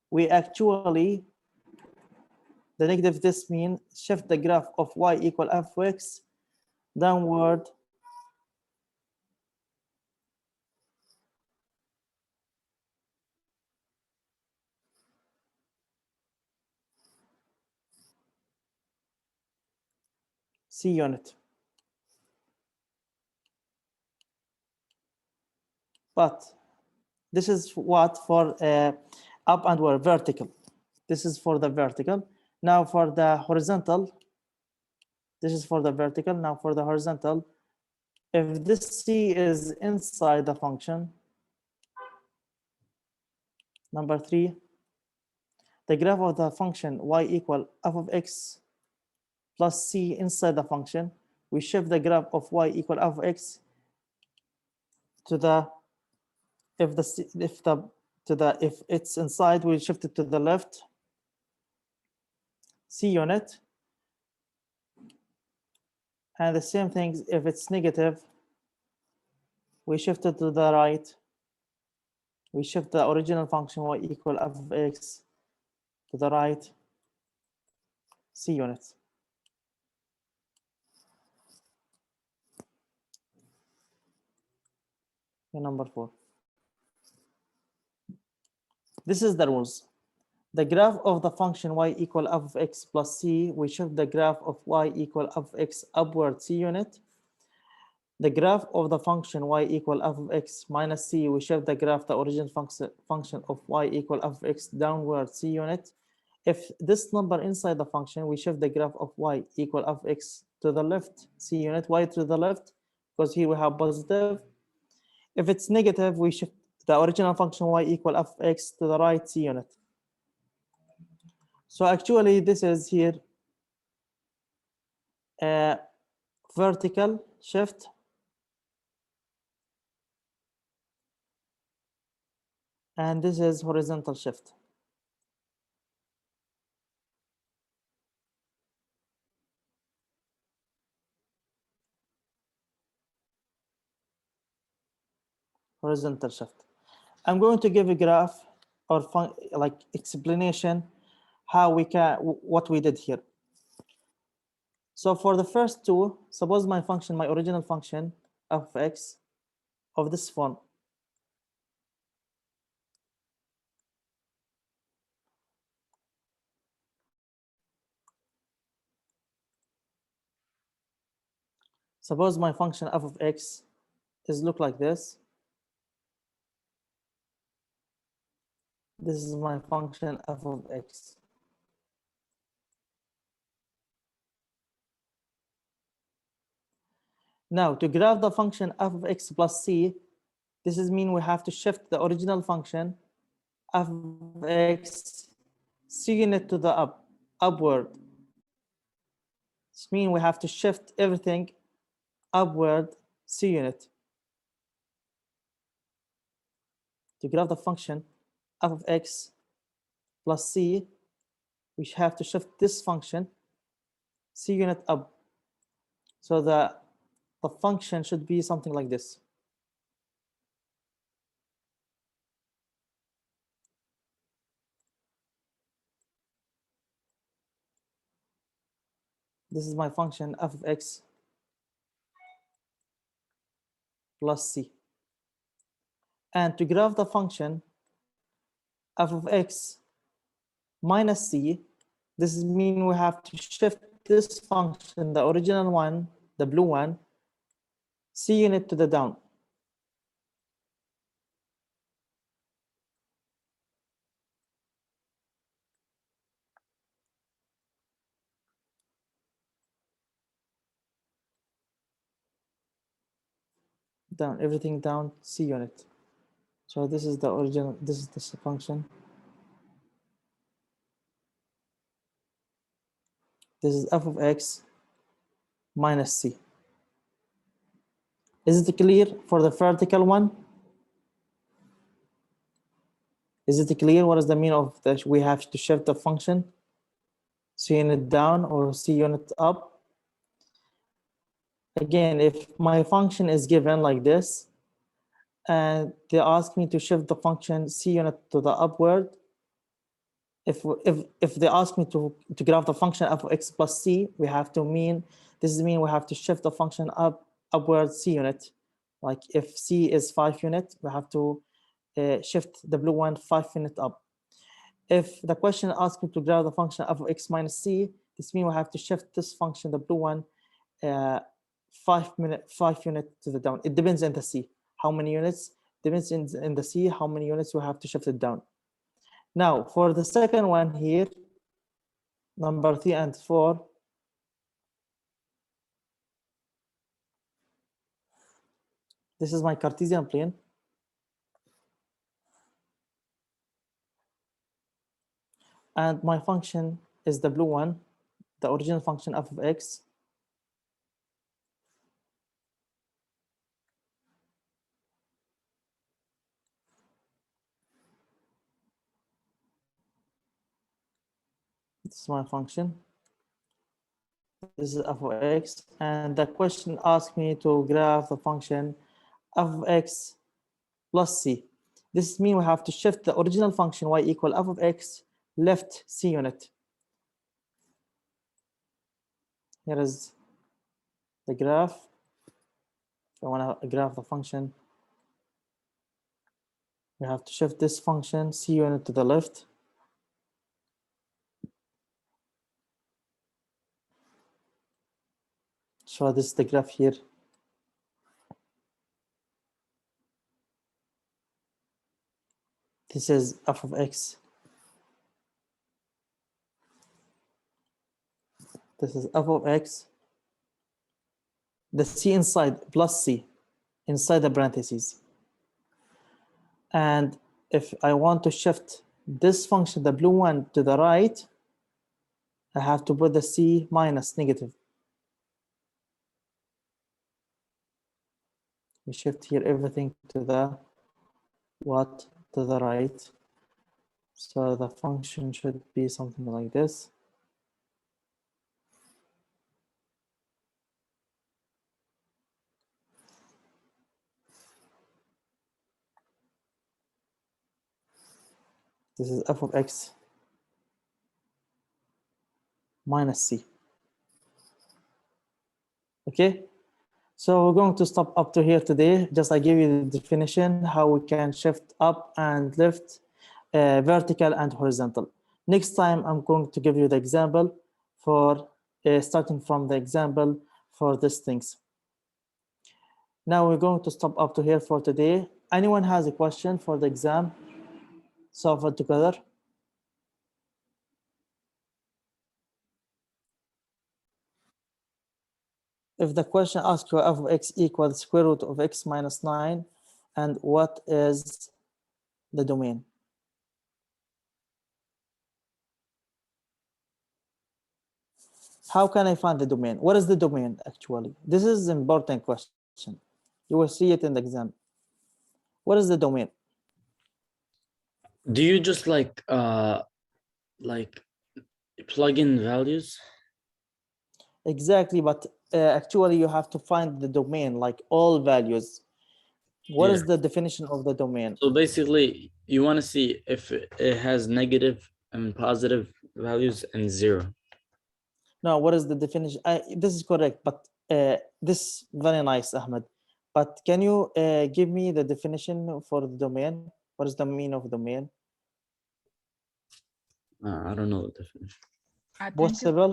we actually, the negative this mean shift the graph of y equal f of x downward C unit. But this is what for up and where vertical. This is for the vertical. Now for the horizontal, this is for the vertical. Now for the horizontal, if this C is inside the function, number 3, the graph of the function y equal f of x plus C inside the function, we shift the graph of y equal f of x to the, if it's inside, we shift it to the left C unit. And the same thing, if it's negative, we shift it to the right. We shift the original function y equal f of x to the right C unit. And number 4. This is the rules. The graph of the function y equal f of x plus c, we shift the graph of y equal f of x upward C unit. The graph of the function y equal f of x minus c, we shift the graph, the original function of y equal f of x downward C unit. If this number inside the function, we shift the graph of y equal f of x to the left C unit, y to the left, because here we have positive. If it's negative, we shift the original function y equal f of x to the right C unit. So actually this is here a vertical shift and this is horizontal shift. Horizontal shift. I'm going to give a graph or like explanation how we can, what we did here. So for the first two, suppose my function, my original function f of x of this form. Suppose my function f of x is look like this. This is my function f of x. Now, to graph the function f of x plus c, this is mean we have to shift the original function f of x c unit to the upward. This means we have to shift everything upward c unit. To graph the function f of x plus c, we have to shift this function c unit up. So the function should be something like this. This is my function f of x plus c. And to graph the function f of x minus c, this is mean we have to shift this function, the original one, the blue one, c unit to the down. Down, everything down c unit. So this is the original, this is the function. This is f of x minus c. Is it clear for the vertical one? Is it clear what is the mean of that we have to shift the function c unit down or c unit up? Again, if my function is given like this and they ask me to shift the function c unit to the upward, if they ask me to graph the function f of x plus c, we have to mean, this is mean we have to shift the function upward c unit. Like if c is 5 unit, we have to shift the blue one 5 unit up. If the question asks me to graph the function f of x minus c, this means we have to shift this function, the blue one, 5 unit to the down. It depends on the c. How many units? Depends in the c, how many units we have to shift it down. Now, for the second one here, number 3 and 4, this is my Cartesian plane. And my function is the blue one, the original function f of x. This is my function. This is f of x. And the question asked me to graph the function f of x plus c. This means we have to shift the original function y equal f of x left c unit. Here is the graph. If I want to graph the function, we have to shift this function c unit to the left. So this is the graph here. This is f of x. This is f of x. The c inside plus c inside the parentheses. And if I want to shift this function, the blue one, to the right, I have to put the c minus negative. We shift here everything to the what? To the right. So the function should be something like this. This is f of x minus c. Okay, so we're going to stop up to here today. Just I give you the definition, how we can shift up and left, vertical and horizontal. Next time, I'm going to give you the example for starting from the example for these things. Now we're going to stop up to here for today. Anyone has a question for the exam? Solve it together. if the question asks you f of x equals square root of x minus 9, and what is the domain? How can I find the domain? What is the domain actually? This is an important question. You will see it in the exam. What is the domain? Do you just like plug in values? Exactly, but actually you have to find the domain, like all values. What is Yeah. the definition of the domain? So basically, you want to see if it has negative and positive values and 0. No, what is the definition? This is correct, but this very nice, Ahmed. But can you give me the definition for the domain? What is the meaning of domain? I don't know the definition. I think it's Possible?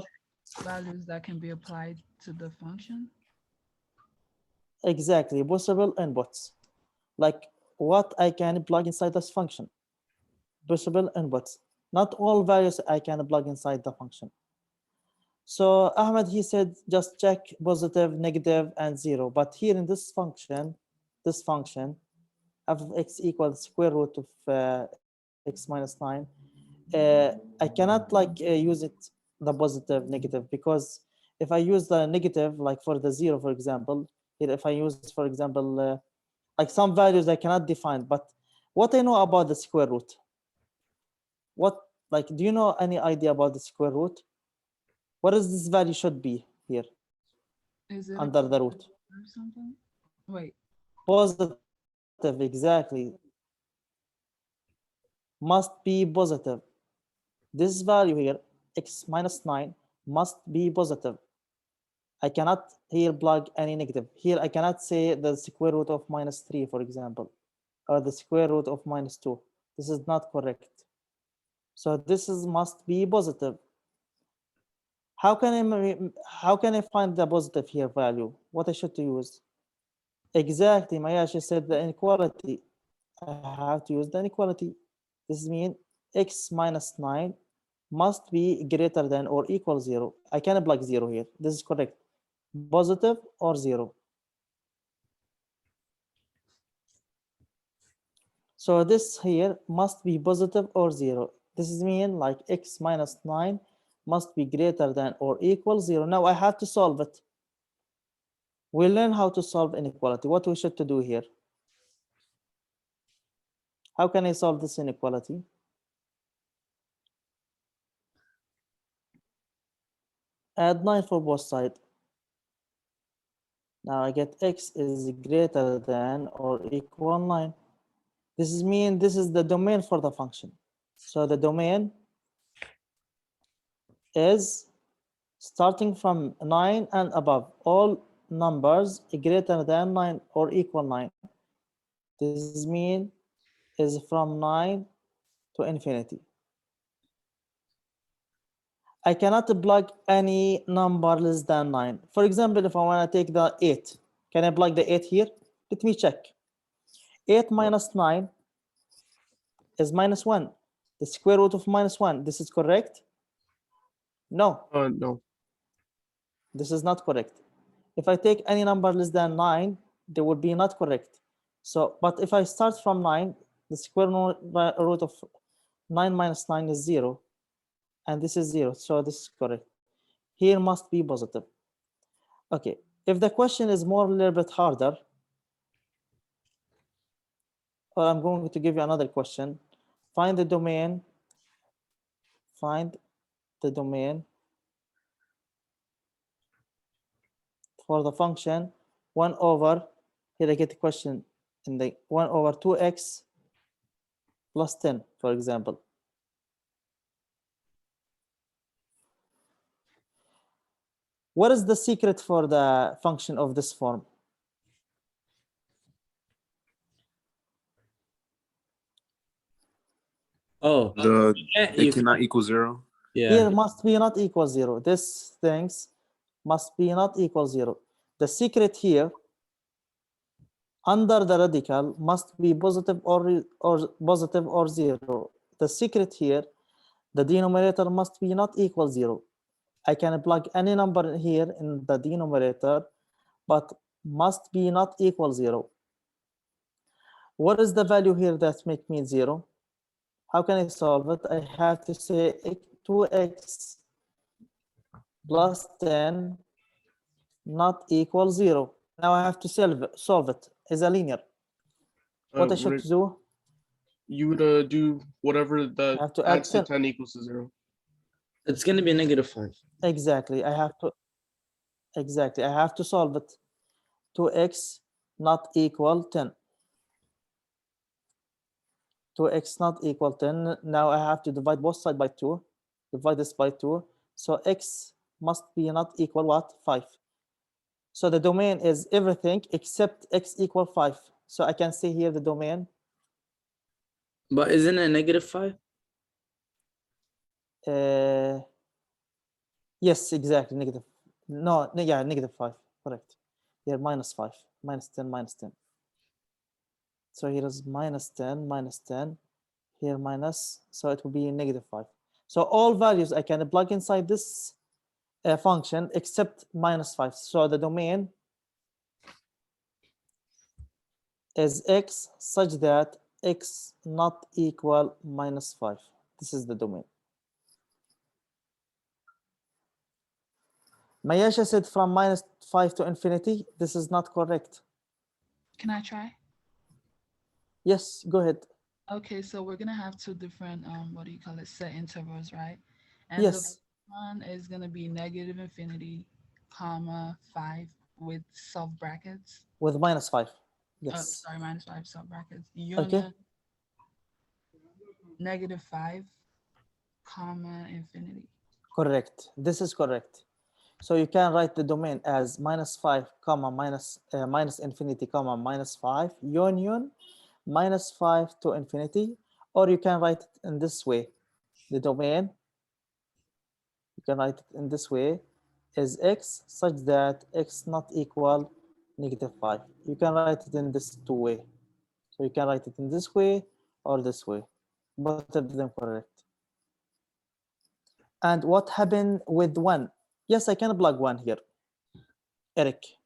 values that can be applied to the function. Exactly, possible inputs. Like what I can plug inside this function. Possible inputs. Not all values I can plug inside the function. So Ahmed, he said, just check positive, negative, and 0. But here in this function, f of x equals square root of x minus 9, I cannot use it, the positive, negative, because if I use the negative, like for the 0, for example, here if I use, for example, like some values I cannot define, but what I know about the square root, do you know any idea about the square root? What is this value should be here Is it under the root? or something? Wait, Positive, exactly. Must be positive. This value here, x minus 9, must be positive. I cannot here plug any negative. Here I cannot say the square root of minus 3, for example, or the square root of minus 2. This is not correct. So this is must be positive. How can I find the positive here value? What I should use? Exactly, Mayashi said the inequality. I have to use the inequality. This means x minus 9 must be greater than or equal 0. I can plug 0 here. This is correct. Positive or 0. So this here must be positive or 0. This is mean like x minus 9 must be greater than or equal 0. Now I have to solve it. We'll learn how to solve inequality. What we should to do here? How can I solve this inequality? Add 9 for both sides. Now I get x is greater than or equal 9. This is mean this is the domain for the function. So the domain is starting from 9 and above, all numbers greater than 9 or equal 9. This mean is from 9 to infinity. I cannot plug any number less than 9. For example, if I want to take the 8, can I plug the 8 here? Let me check. 8 minus 9 is minus 1. The square root of minus 1. This is correct? No, No. this is not correct. If I take any number less than 9, they would be not correct. So, but if I start from 9, the square root of 9 minus 9 is 0. And this is 0. So this is correct. Here must be positive. Okay. If the question is more a little bit harder, or I'm going to give you another question. Find the domain. Find the domain for the function 1 over, here I get the question in the 1 over 2x plus 10, for example. What is the secret for the function of this form? Oh, It cannot equal 0. yeah. Here must be not equal 0. This things must be not equal 0. The secret here, under the radical, must be positive or positive or 0. The secret here, the denominator must be not equal 0. I can plug any number here in the denominator but must be not equal 0. What is the value here that make me 0? How can I solve it? I have to say 2x plus 10 not equal 0. Now I have to solve it as a linear. What I should do? You would do whatever I that have to add adds to 10. 10 equals to 0. It's going to be -5. Exactly. I have to solve it. 2x not equal 10. 2x not equal 10. Now I have to divide both sides by 2. Divide this by 2. So x must be not equal what? 5. So the domain is everything except x equal 5. So I can see here the domain. But isn't it -5? Yes, exactly. Negative. No, yeah, -5. Correct. Here, -5. -10, -10. So here is -10, -10. Here minus, so it will be -5. So all values I can plug inside this function except -5. So the domain is x such that x not equal -5. This is the domain. Mayasha said from -5 to infinity. This is not correct. Can I try? Yes, go ahead. Okay, so we're gonna have two different what do you call it, set intervals, right? And the Yes, first one is gonna be -infinity, comma 5 with sub brackets. with -5. Oh, Yes. sorry, -5 sub brackets. Okay. Union -5, comma infinity. Correct. This is correct. So you can write the domain as -5, comma minus infinity, comma -5 union -5 to infinity, or you can write it in this way. The domain, you can write it in this way, is x such that x not equal -5. You can write it in this two way. So you can write it in this way or this way. Both of them correct. And what happened with 1? Yes, I can plug 1 here. Eric.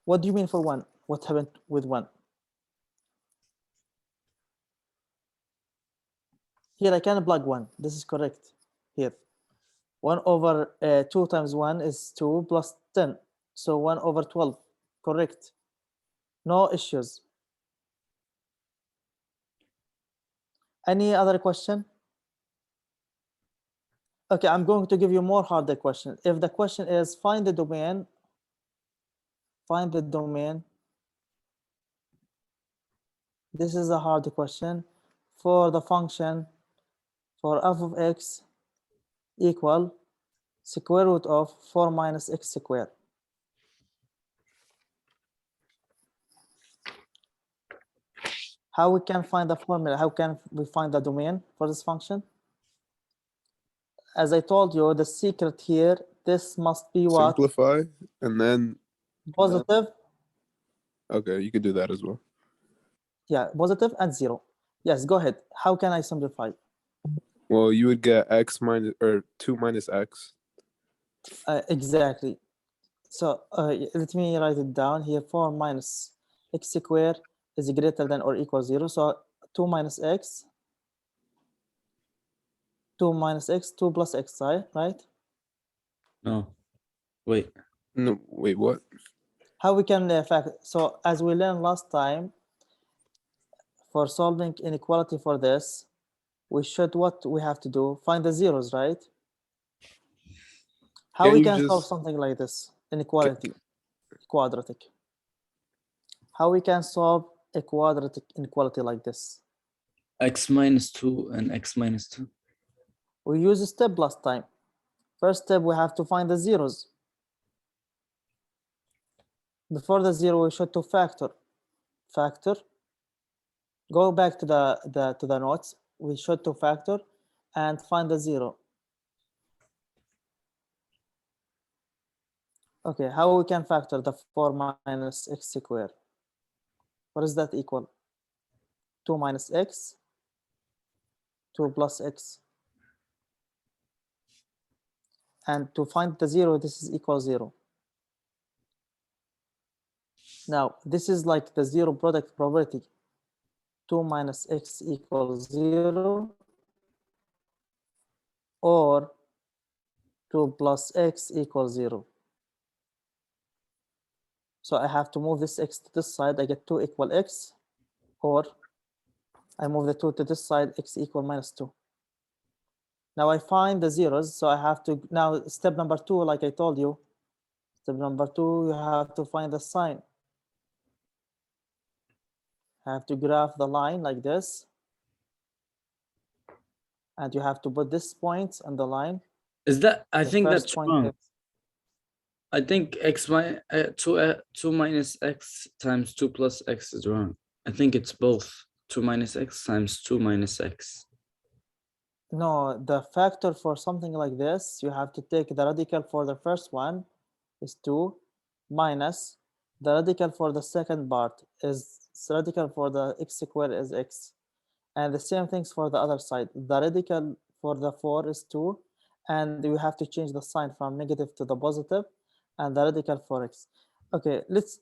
What do you mean for 1? What happened with 1? Here I can plug 1. This is correct. Here. 1 over 2 times 1 is 2 plus 10. So 1 over 12. Correct. No issues. Any other question? Okay, I'm going to give you more harder question. If the question is find the domain, this is a hard question for the function for f of x equal square root of 4 minus x squared. How we can find the formula? How can we find the domain for this function? As I told you, the secret here, this must be what? Simplify and then Positive. okay, you could do that as well. Yeah, positive and 0. Yes, go ahead. How can I simplify? Well, you would get x minus or 2 minus x. Exactly. So let me write it down here. 4 minus x squared is greater than or equal 0. So 2 minus x, 2 minus x, 2 plus x, right? No. Wait. No, wait, what? How we can so as we learned last time, for solving inequality for this, we should, what we have to do? Find the zeros, right? How we can solve something like this? Inequality, quadratic. How we can solve a quadratic inequality like this? X minus 2 and x minus 2. We use a step last time. First step, we have to find the zeros. Before the 0, we should to factor. Go back to the notes. We should to factor and find the 0. Okay, how we can factor the 4 minus x squared? What is that equal? 2 minus x, 2 plus x. And to find the 0, this is equal 0. Now, this is like the zero product property. 2 minus x equals 0, or 2 plus x equals 0. So I have to move this x to this side. I get 2 equal x, or I move the 2 to this side, x equal minus 2. Now I find the zeros, so I have to, now step number 2, like I told you, step number 2, you have to find the sign. I have to graph the line like this. And you have to put this point on the line. Is that, I The think first that's point wrong. is- I think 2 minus x times 2 plus x is wrong. I think it's both 2 minus x times 2 minus x. No, the factor for something like this, you have to take the radical for the first one is 2 minus the radical for the second part is radical for the x squared is x. And the same things for the other side. The radical for the 4 is 2, and you have to change the sign from negative to the positive, and the radical for x. Okay, let's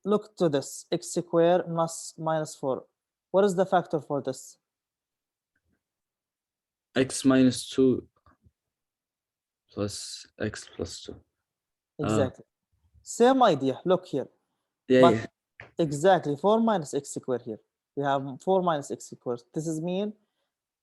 look to this. X squared minus 4. What is the factor for this? X minus 2 plus x plus 2. Exactly. Same idea. Look here. Yeah, But yeah. exactly 4 minus x squared here. We have 4 minus x squared. This is mean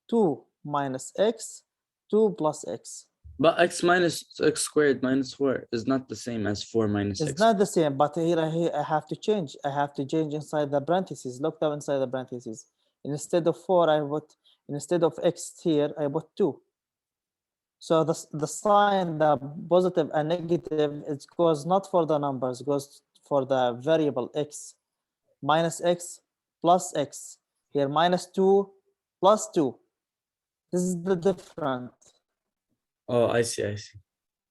2 minus x, 2 plus x. But x minus x squared minus 4 is not the same as 4 minus It's x. not the same, but here I have to change. I have to change inside the parentheses. Look down inside the parentheses. Instead of 4, I put, instead of x here, I put 2. So the sign, the positive and negative, it goes not for the numbers, it goes for the variable x. Minus x plus x. Here, minus 2 plus 2. This is the difference. Oh, I see, I see.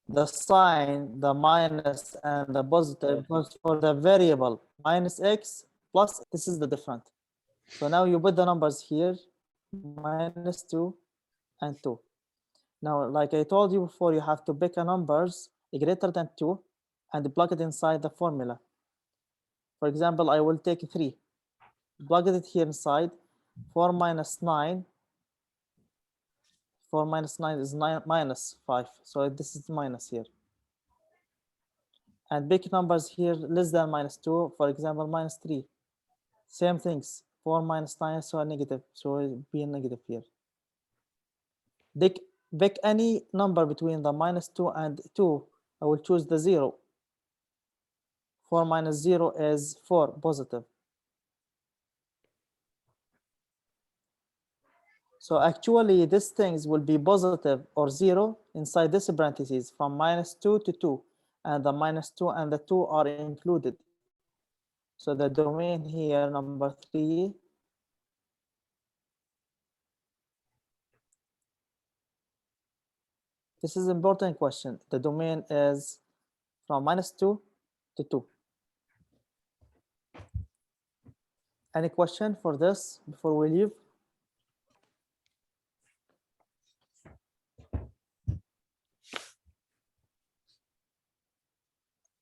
The sign, the minus and the positive goes for the variable minus x plus, this is the different. So now you put the numbers here, minus 2 and 2. Now, like I told you before, you have to pick a numbers greater than 2 and plug it inside the formula. For example, I will take 3, plug it here inside, 4 minus 9. 4 minus 9 is 9 minus 5. So this is minus here. And big numbers here less than minus 2, for example, minus 3. Same things, 4 minus 9, so a negative, so it will be a negative here. Pick any number between the minus 2 and 2, I will choose the 0. 4 minus 0 is 4, positive. So actually, these things will be positive or 0 inside this parentheses from minus 2 to 2, and the minus 2 and the 2 are included. So the domain here, number 3, this is an important question. The domain is from minus 2 to 2. Any question for this before we leave?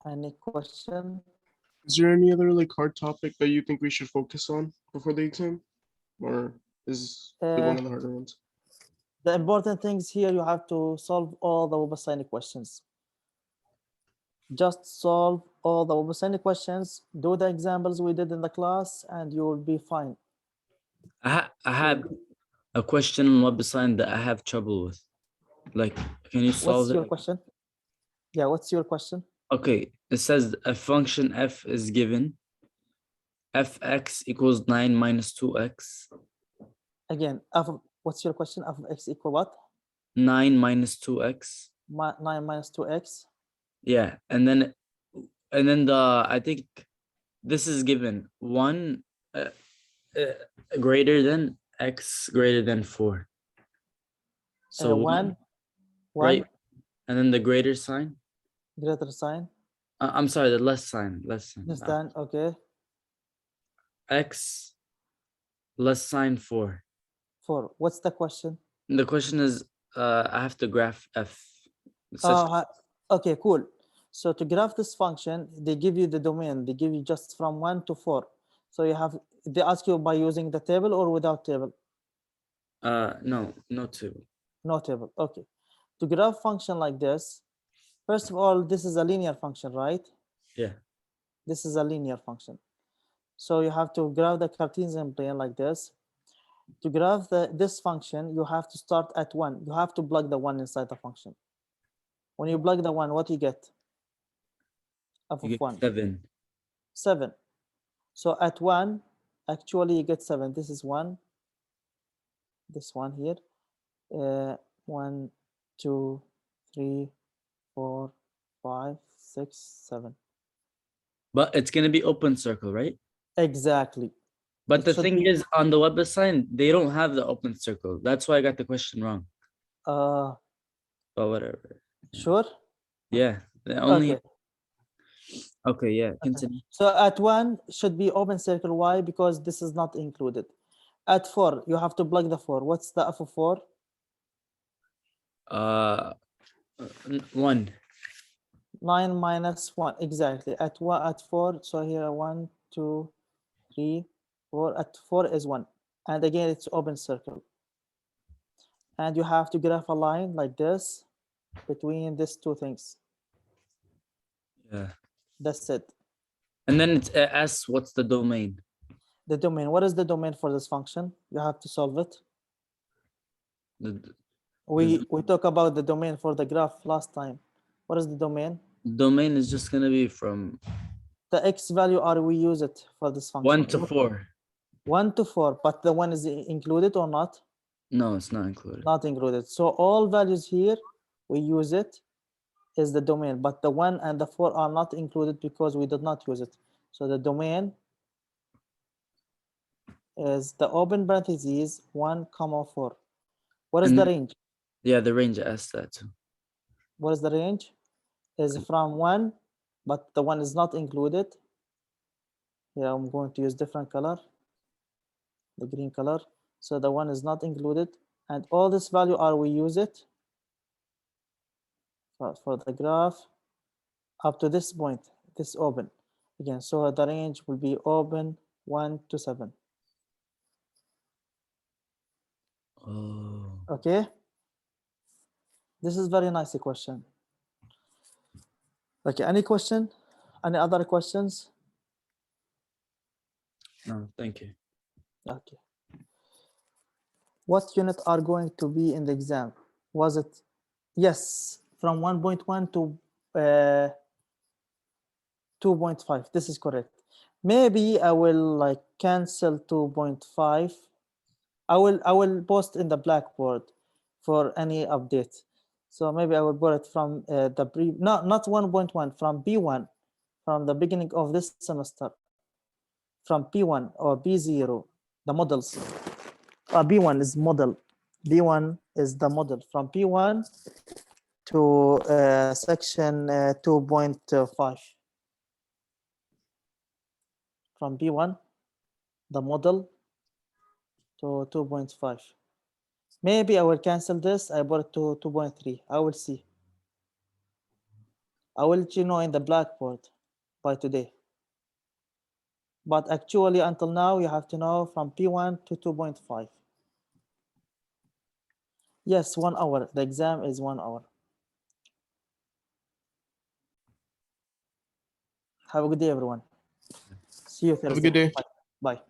Any question? Is there any other like hard topic that you think we should focus on before the exam? Or is it one of the harder ones? The important things here, you have to solve all the WebAssign questions. Just solve all the WebAssign questions, do the examples we did in the class, and you will be fine. I have a question on WebAssign that I have trouble with. Like, can you solve What's your it? question? Yeah, what's your question? Okay, it says a function f is given. Fx equals 9 minus 2x. Again, what's your question? F of x equal what? 9 minus 2x. 9 minus 2x. Yeah, and then I think this is given 1 greater than x greater than 4. So 1, right, and then the greater sign. greater sign. I'm sorry, the less sign. Less Understand? Okay. X less sign 4. 4. What's the question? The question is, I have to graph f. It's such- Okay, cool. So to graph this function, they give you the domain. They give you just from 1 to 4. So you have, they ask you by using the table or without table? no, no table. No table. Okay. To graph function like this, first of all, this is a linear function, right? Yeah. This is a linear function. So you have to graph the Cartesian plane like this. To graph this function, you have to start at 1. You have to plug the 1 inside the function. When you plug the 1, what you get? F You of get 1. 7. 7. So at 1, actually you get 7. This is 1. This one here. 1, 2, 3, 4, 5, 6, 7. But it's gonna be open circle, right? Exactly. But It the should thing be- is, on the web assignment, they don't have the open circle. That's why I got the question wrong. But whatever. Sure. Yeah. The only. Okay. Okay. Yeah. Continue. So at 1 should be open circle. Why? Because this is not included. At 4, you have to plug the 4. What's the f of 4? 1. 9 minus 1. Exactly. At 4. So here 1, 2, 3, 4. At 4 is 1. And again, it's open circle. And you have to graph a line like this between these two things. Yeah. That's it. And then it's S. What's the domain? The domain. What is the domain for this function? You have to solve it. The We talked about the domain for the graph last time. What is the domain? domain is just gonna be from The x value are we use it for this function? 1 to 4. 1 to 4, but the 1 is included or not? No, it's not included. Not included. So all values here, we use it is the domain, but the 1 and the 4 are not included because we did not use it. So the domain is the open parentheses 1, 4. What is And the range? yeah, the range S that too. What is the range? Is from 1, but the 1 is not included. Here I'm going to use different color, the green color. So the 1 is not included, and all this value are we use it for the graph up to this point, this open again. So the range will be open 1 to 7. Oh. Okay. This is very nice question. Okay, any question? Any other questions? No, thank you. Okay. What unit are going to be in the exam? Was it? Yes, from 1.1 to 2.5. This is correct. Maybe I will like cancel 2.5. I will post in the Blackboard for any update. So maybe I will put it from not 1.1, from B1, from the beginning of this semester, from P1 or B0, the models. B1 is model. B1 is the model from P1 to section 2.5. From B1, the model, to 2.5. Maybe I will cancel this. I brought it to 2.3. I will see. I will let you know in the Blackboard by today. But actually, until now, you have to know from P1 to 2.5. Yes, 1 hour. The exam is 1 hour. Have a good day, everyone. See you Thursday. Have a good day. Bye. Bye.